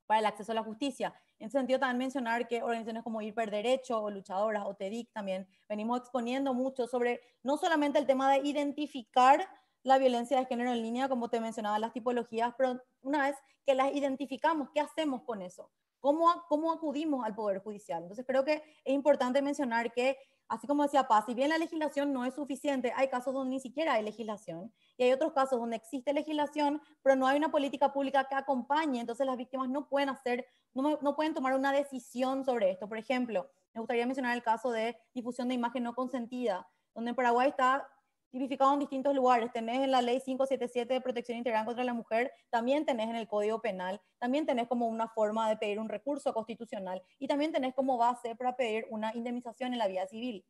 S3: para el acceso a la justicia. En ese sentido, también mencionar que organizaciones como Hiperderecho o Luchadoras o TEDIC también venimos exponiendo mucho sobre no solamente el tema de identificar la violencia de género en línea, como te mencionaba, las tipologías, pero una vez que las identificamos, ¿qué hacemos con eso? ¿Cómo acudimos al Poder Judicial? Entonces creo que es importante mencionar que, así como decía Paz, si bien la legislación no es suficiente, hay casos donde ni siquiera hay legislación y hay otros casos donde existe legislación, pero no hay una política pública que acompañe, entonces las víctimas no pueden tomar una decisión sobre esto. Por ejemplo, me gustaría mencionar el caso de difusión de imagen no consentida, donde en Paraguay está tipificado en distintos lugares. Tenés en la ley 577 de protección integral contra la mujer, también tenés en el Código Penal, también tenés como una forma de pedir un recurso constitucional y también tenés como base para pedir una indemnización en la vía civil.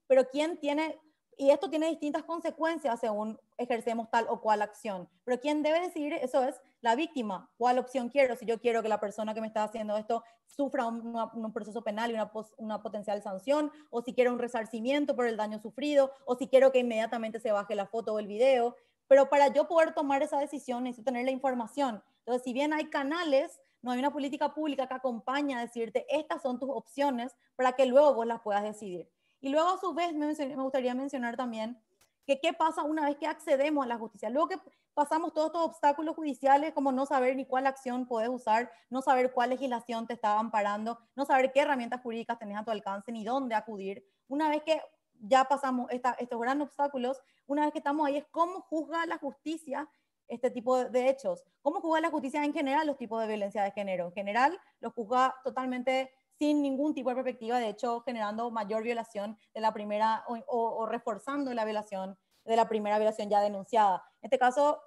S3: Pero ¿quién tiene, y esto tiene distintas consecuencias según ejercemos tal o cual acción, pero quien debe decidir eso es la víctima? ¿Cuál opción quiero? Si yo quiero que la persona que me está haciendo esto sufra un proceso penal y una potencial sanción, o si quiero un resarcimiento por el daño sufrido, o si quiero que inmediatamente se baje la foto o el video. Pero para yo poder tomar esa decisión necesito tener la información. Entonces, si bien hay canales, no hay una política pública que acompañe a decirte estas son tus opciones para que luego vos las puedas decidir. Y luego, a su vez, me gustaría mencionar también que qué pasa una vez que accedemos a la justicia. Luego que pasamos todos estos obstáculos judiciales, como no saber ni cuál acción puedes usar, no saber cuál legislación te está amparando, no saber qué herramientas jurídicas tenés a tu alcance ni dónde acudir. Una vez que ya pasamos estos grandes obstáculos, una vez que estamos ahí, es cómo juzga la justicia este tipo de hechos. ¿Cómo juzga la justicia en general los tipos de violencia de género? En general, los juzga totalmente sin ningún tipo de perspectiva, de hecho, generando mayor violación de la primera o reforzando la violación de la primera violación ya denunciada. En este caso,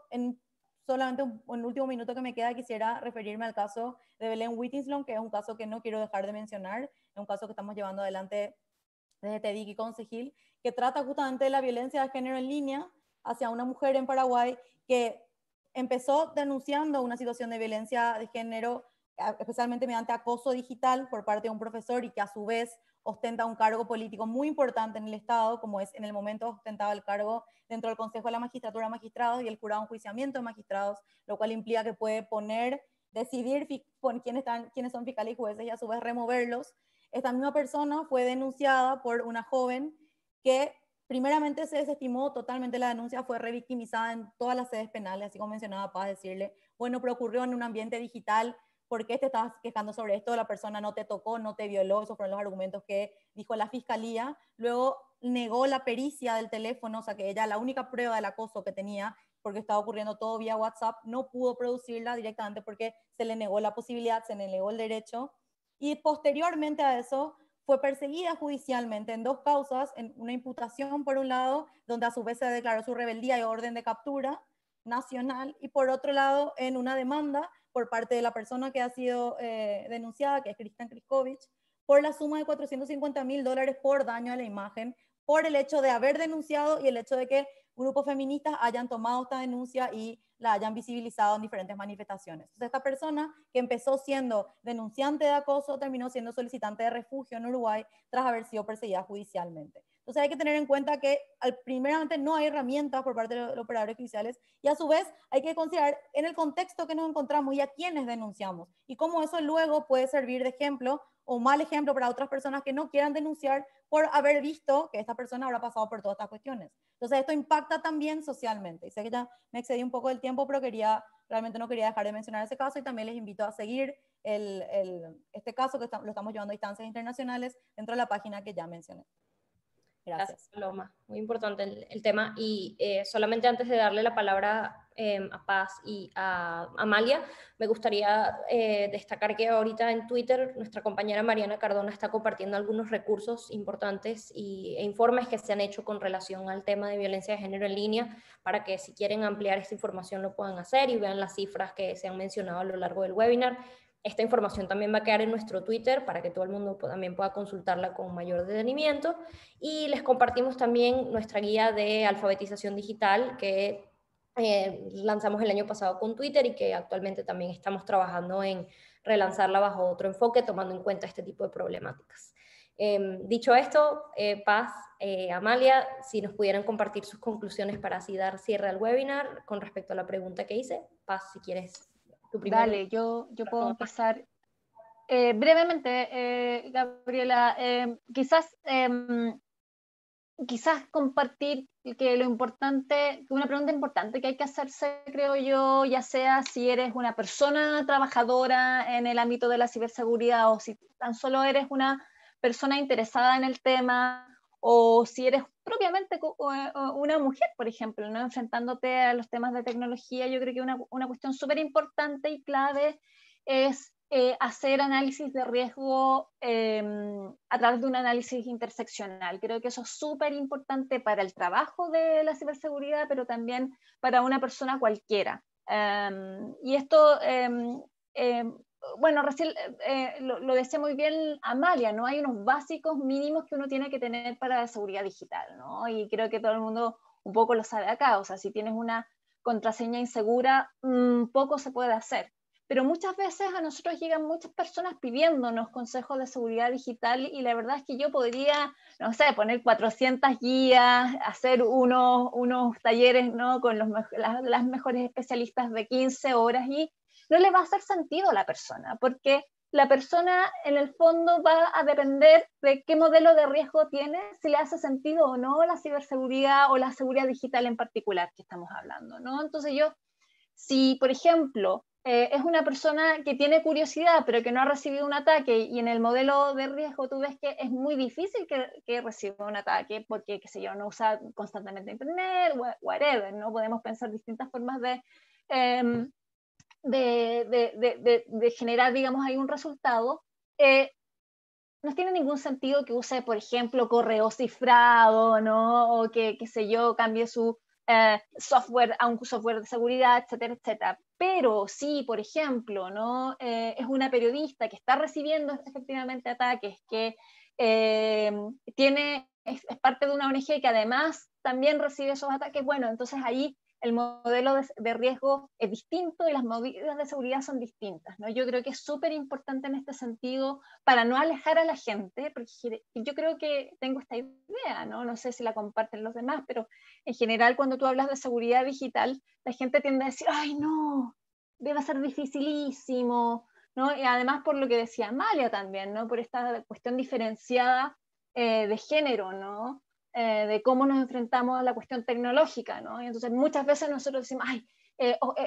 S3: solamente en el último minuto que me queda, quisiera referirme al caso de Belén Whittinslon, que es un caso que no quiero dejar de mencionar, es un caso que estamos llevando adelante desde TEDIC y Concejil, que trata justamente de la violencia de género en línea hacia una mujer en Paraguay que empezó denunciando una situación de violencia de género, especialmente mediante acoso digital por parte de un profesor, y que a su vez ostenta un cargo político muy importante en el Estado, como es en el momento ostentaba el cargo dentro del Consejo de la Magistratura de Magistrados y el Jurado de Enjuiciamiento de Magistrados, lo cual implica que puede decidir quiénes son fiscales y jueces y a su vez removerlos. Esta misma persona fue denunciada por una joven que primeramente se desestimó totalmente la denuncia, fue revictimizada en todas las sedes penales, así como mencionaba Paz, decirle, bueno, pero ocurrió en un ambiente digital, ¿por qué te estabas quejando sobre esto? La persona no te tocó, no te violó, esos fueron los argumentos que dijo la fiscalía. Luego negó la pericia del teléfono, o sea que ella, la única prueba del acoso que tenía, porque estaba ocurriendo todo vía WhatsApp, no pudo producirla directamente porque se le negó la posibilidad, se le negó el derecho. Y posteriormente a eso, fue perseguida judicialmente en dos causas, en una imputación por un lado, donde a su vez se declaró su rebeldía y orden de captura nacional, y por otro lado en una demanda por parte de la persona que ha sido denunciada, que es Cristian Kriskovich, por la suma de $450,000 por daño a la imagen, por el hecho de haber denunciado y el hecho de que grupos feministas hayan tomado esta denuncia y la hayan visibilizado en diferentes manifestaciones. Entonces, esta persona que empezó siendo denunciante de acoso terminó siendo solicitante de refugio en Uruguay tras haber sido perseguida judicialmente. Entonces hay que tener en cuenta que primeramente no hay herramientas por parte de los operadores judiciales y a su vez hay que considerar en el contexto que nos encontramos y a quiénes denunciamos y cómo eso luego puede servir de ejemplo o mal ejemplo para otras personas que no quieran denunciar por haber visto que esta persona habrá pasado por todas estas cuestiones. Entonces esto impacta también socialmente. Y sé que ya me excedí un poco del tiempo, pero realmente no quería dejar de mencionar ese caso y también les invito a seguir este caso que lo estamos llevando a instancias internacionales dentro de la página que ya mencioné. Gracias.
S1: Paloma. Muy importante el tema. Y solamente antes de darle la palabra a Paz y a Amalia, me gustaría destacar que ahorita en Twitter nuestra compañera Mariana Cardona está compartiendo algunos recursos importantes e informes que se han hecho con relación al tema de violencia de género en línea, para que si quieren ampliar esta información lo puedan hacer y vean las cifras que se han mencionado a lo largo del webinar. Esta información también va a quedar en nuestro Twitter para que todo el mundo también pueda consultarla con mayor detenimiento. Y les compartimos también nuestra guía de alfabetización digital que lanzamos el año pasado con Twitter y que actualmente también estamos trabajando en relanzarla bajo otro enfoque, tomando en cuenta este tipo de problemáticas. Dicho esto, Paz, Amalia, si nos pudieran compartir sus conclusiones para así dar cierre al webinar con respecto a la pregunta que hice. Paz, si quieres.
S5: Dale, yo puedo empezar brevemente, Gabriela. Quizás compartir que lo importante, una pregunta importante que hay que hacerse, creo yo, ya sea si eres una persona trabajadora en el ámbito de la ciberseguridad o si tan solo eres una persona interesada en el tema, o si eres propiamente una mujer, por ejemplo, ¿no? Enfrentándote a los temas de tecnología. Yo creo que una cuestión súper importante y clave es hacer análisis de riesgo a través de un análisis interseccional. Creo que eso es súper importante para el trabajo de la ciberseguridad, pero también para una persona cualquiera. Y esto, bueno, recién lo decía muy bien Amalia, ¿no? Hay unos básicos mínimos que uno tiene que tener para la seguridad digital, ¿no? Y creo que todo el mundo un poco lo sabe acá. O sea, si tienes una contraseña insegura, poco se puede hacer. Pero muchas veces a nosotros llegan muchas personas pidiéndonos consejos de seguridad digital y la verdad es que yo podría, no sé, poner 400 guías, hacer unos talleres, ¿no? Con las mejores especialistas de 15 horas y no le va a hacer sentido a la persona, porque la persona en el fondo va a depender de qué modelo de riesgo tiene, si le hace sentido o no la ciberseguridad o la seguridad digital en particular que estamos hablando, ¿no? Entonces si por ejemplo, es una persona que tiene curiosidad pero que no ha recibido un ataque y en el modelo de riesgo tú ves que es muy difícil que reciba un ataque porque, qué sé yo, no usa constantemente internet, whatever, ¿no? Podemos pensar distintas formas de generar, digamos, ahí un resultado. No tiene ningún sentido que use, por ejemplo, correo cifrado, ¿no? O que, qué sé yo, cambie su software a un software de seguridad, etcétera, etcétera. Pero si, por ejemplo, ¿no? Es una periodista que está recibiendo efectivamente ataques, que es parte de una ONG que además también recibe esos ataques, bueno, entonces ahí el modelo de riesgo es distinto y las medidas de seguridad son distintas, ¿no? Yo creo que es súper importante en este sentido para no alejar a la gente, porque yo creo que tengo esta idea, ¿no? No sé si la comparten los demás, pero en general cuando tú hablas de seguridad digital, la gente tiende a decir, ay, no, debe ser dificilísimo, ¿no? Y además por lo que decía Amalia también, ¿no? Por esta cuestión diferenciada de género, ¿no? De cómo nos enfrentamos a la cuestión tecnológica, ¿no? Y entonces muchas veces nosotros decimos, ay,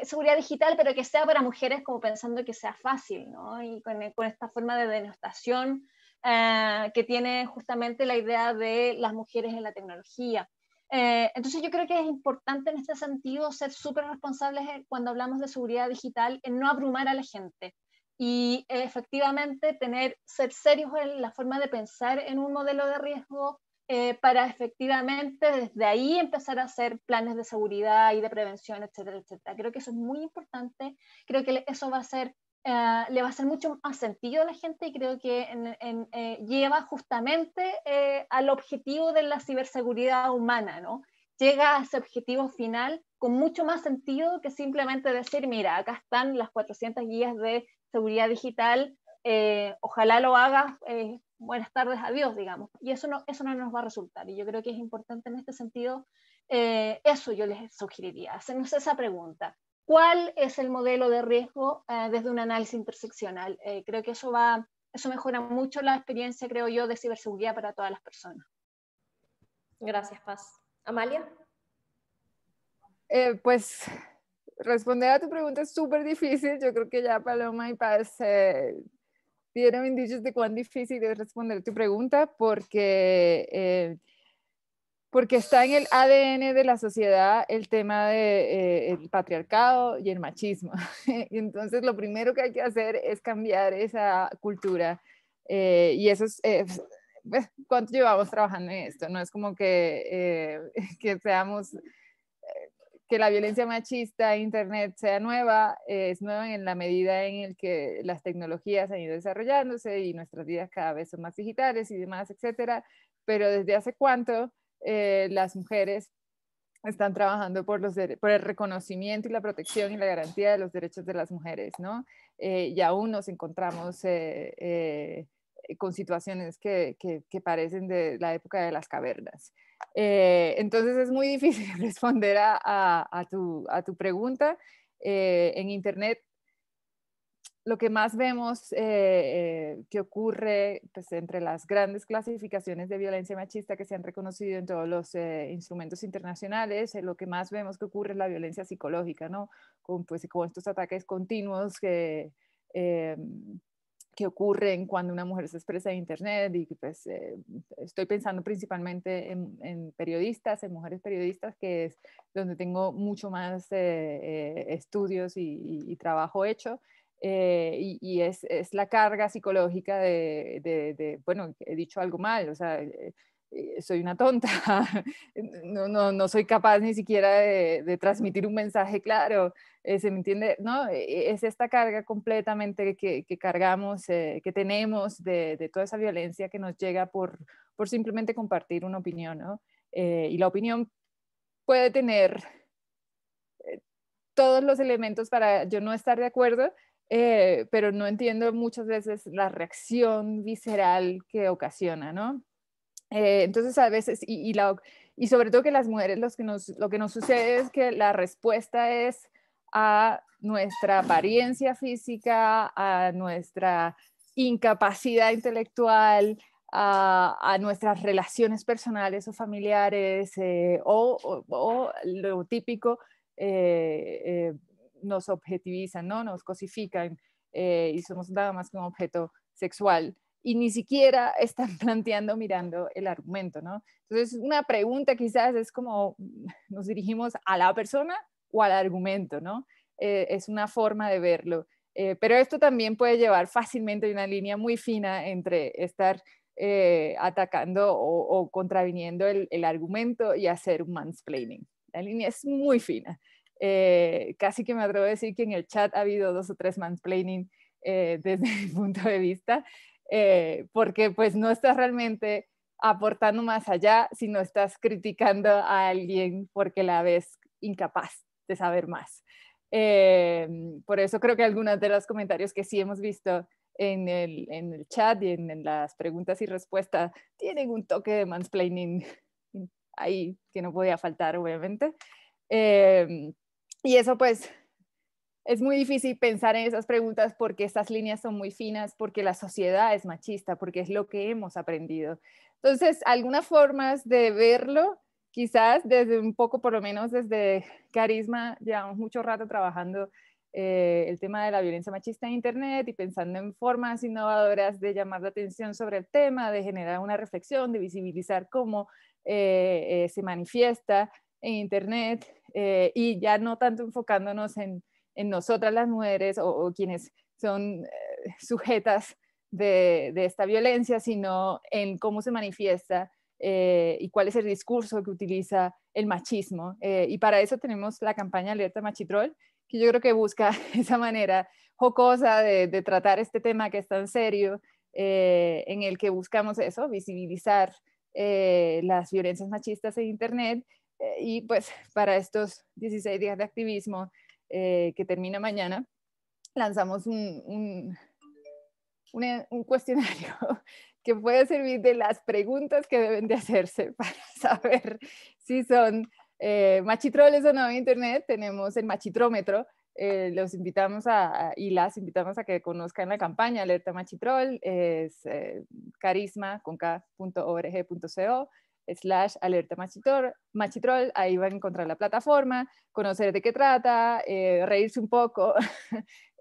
S5: seguridad digital, pero que sea para mujeres, como pensando que sea fácil, ¿no? Y con esta forma de denostación que tiene justamente la idea de las mujeres en la tecnología. Entonces yo creo que es importante en este sentido ser súper responsables cuando hablamos de seguridad digital, en no abrumar a la gente y efectivamente ser serios en la forma de pensar en un modelo de riesgo para efectivamente desde ahí empezar a hacer planes de seguridad y de prevención, etcétera, etcétera. Creo que eso es muy importante, creo que eso le va a hacer mucho más sentido a la gente y creo que lleva justamente al objetivo de la ciberseguridad humana, ¿no? Llega a ese objetivo final con mucho más sentido que simplemente decir, mira, acá están las 400 guías de seguridad digital, ojalá lo hagas buenas tardes, adiós, digamos. Y eso no nos va a resultar. Y yo creo que es importante en este sentido, eso yo les sugeriría, hacernos esa pregunta. ¿Cuál es el modelo de riesgo desde un análisis interseccional? Creo que eso mejora mucho la experiencia, creo yo, de ciberseguridad para todas las personas.
S1: Gracias, Paz. Amalia.
S4: Pues responder a tu pregunta es súper difícil. Yo creo que ya Paloma y Paz dieron indicios de cuán difícil es responder tu pregunta, porque está en el ADN de la sociedad el tema del patriarcado y el machismo. Y entonces lo primero que hay que hacer es cambiar esa cultura. Y eso es, ¿cuánto llevamos trabajando en esto? No es como que seamos, que la violencia machista en Internet sea nueva, es nueva en la medida en el que las tecnologías han ido desarrollándose y nuestras vidas cada vez son más digitales y demás, etcétera. Pero ¿desde hace cuánto las mujeres están trabajando por el reconocimiento y la protección y la garantía de los derechos de las mujeres, ¿no? Y aún nos encontramos con situaciones que parecen de la época de las cavernas. Entonces es muy difícil responder a tu pregunta. En Internet, lo que más vemos que ocurre pues, entre las grandes clasificaciones de violencia machista que se han reconocido en todos los instrumentos internacionales, lo que más vemos que ocurre es la violencia psicológica, ¿no? Con estos ataques continuos que ocurren cuando una mujer se expresa en Internet, y pues estoy pensando principalmente en periodistas, en mujeres periodistas, que es donde tengo mucho más estudios y trabajo hecho. Y es la carga psicológica bueno, he dicho algo mal, o sea, soy una tonta, no soy capaz ni siquiera de transmitir un mensaje claro, ¿se me entiende? ¿No? Es esta carga completamente que cargamos, que tenemos de toda esa violencia que nos llega por simplemente compartir una opinión, ¿no? Y la opinión puede tener todos los elementos para yo no estar de acuerdo, pero no entiendo muchas veces la reacción visceral que ocasiona, ¿no? Entonces a veces, y sobre todo que las mujeres lo que nos sucede es que la respuesta es a nuestra apariencia física, a nuestra incapacidad intelectual, a nuestras relaciones personales o familiares, o lo típico, nos objetivizan, ¿no? Nos cosifican y somos nada más que un objeto sexual. Y ni siquiera están mirando el argumento, ¿no? Entonces, una pregunta quizás es como, ¿nos dirigimos a la persona o al argumento, ¿no? Es una forma de verlo. Pero esto también puede llevar fácilmente una línea muy fina entre estar atacando o contraviniendo el argumento y hacer un mansplaining. La línea es muy fina. Casi que me atrevo a decir que en el chat ha habido 2 o 3 mansplaining desde mi punto de vista. Porque pues no estás realmente aportando más allá, sino estás criticando a alguien porque la ves incapaz de saber más. Por eso creo que algunos de los comentarios que sí hemos visto en el chat y en las preguntas y respuestas tienen un toque de mansplaining ahí que no podía faltar, obviamente. Y eso pues es muy difícil pensar en esas preguntas porque estas líneas son muy finas, porque la sociedad es machista, porque es lo que hemos aprendido. Entonces, algunas formas de verlo, quizás desde un poco, por lo menos desde Carisma, llevamos mucho rato trabajando el tema de la violencia machista en Internet y pensando en formas innovadoras de llamar la atención sobre el tema, de generar una reflexión, de visibilizar cómo se manifiesta en Internet y ya no tanto enfocándonos en nosotras las mujeres o quienes son sujetas de esta violencia, sino en cómo se manifiesta y cuál es el discurso que utiliza el machismo. Y para eso tenemos la campaña Alerta Machitrol, que yo creo que busca esa manera jocosa de tratar este tema que es tan serio, en el que buscamos eso, visibilizar las violencias machistas en Internet. Y pues para estos 16 días de activismo, que termina mañana, lanzamos un cuestionario que puede servir de las preguntas que deben de hacerse para saber si son machitroles o no en Internet. Tenemos el machitrómetro. Los invitamos y las invitamos a que conozcan la campaña Alerta Machitrol. Es carisma.org.co/alerta machitrol. Ahí van a encontrar la plataforma, conocer de qué trata, reírse un poco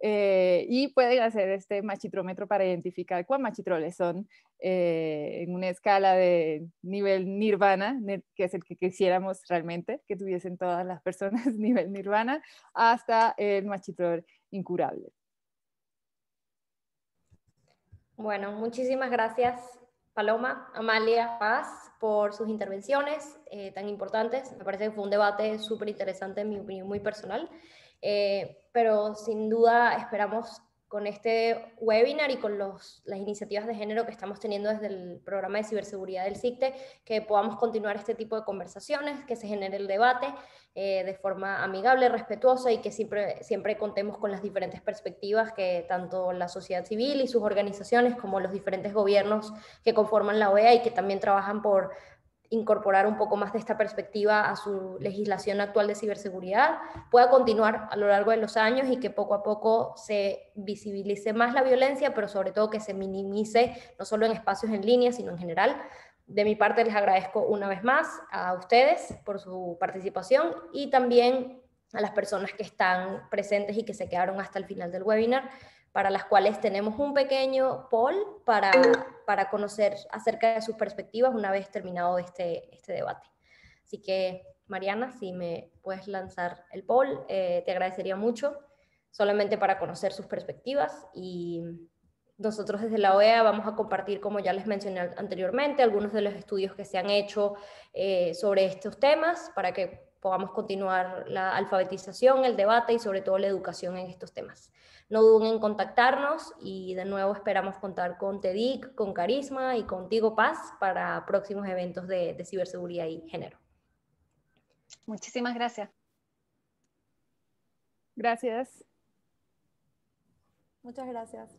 S4: y pueden hacer este machitrómetro para identificar cuán machitroles son en una escala de nivel nirvana, que es el que quisiéramos realmente que tuviesen todas las personas, nivel nirvana, hasta el machitrol incurable.
S1: Bueno, muchísimas gracias, Paloma, Amalia, Paz, por sus intervenciones tan importantes. Me parece que fue un debate súper interesante, en mi opinión, muy personal. Pero sin duda esperamos con este webinar y con las iniciativas de género que estamos teniendo desde el programa de ciberseguridad del CICTE, que podamos continuar este tipo de conversaciones, que se genere el debate de forma amigable, respetuosa y que siempre contemos con las diferentes perspectivas que tanto la sociedad civil y sus organizaciones como los diferentes gobiernos que conforman la OEA y que también trabajan por incorporar un poco más de esta perspectiva a su legislación actual de ciberseguridad, pueda continuar a lo largo de los años y que poco a poco se visibilice más la violencia, pero sobre todo que se minimice, no solo en espacios en línea, sino en general. De mi parte les agradezco una vez más a ustedes por su participación y también a las personas que están presentes y que se quedaron hasta el final del webinar, para las cuales tenemos un pequeño poll para conocer acerca de sus perspectivas una vez terminado este debate. Así que, Mariana, si me puedes lanzar el poll, te agradecería mucho, solamente para conocer sus perspectivas. Y nosotros desde la OEA vamos a compartir, como ya les mencioné anteriormente, algunos de los estudios que se han hecho sobre estos temas para que podamos continuar la alfabetización, el debate y sobre todo la educación en estos temas. No duden en contactarnos y de nuevo esperamos contar con TEDIC, con Carisma y contigo, Paz, para próximos eventos de ciberseguridad y género.
S5: Muchísimas gracias.
S4: Gracias.
S3: Muchas gracias.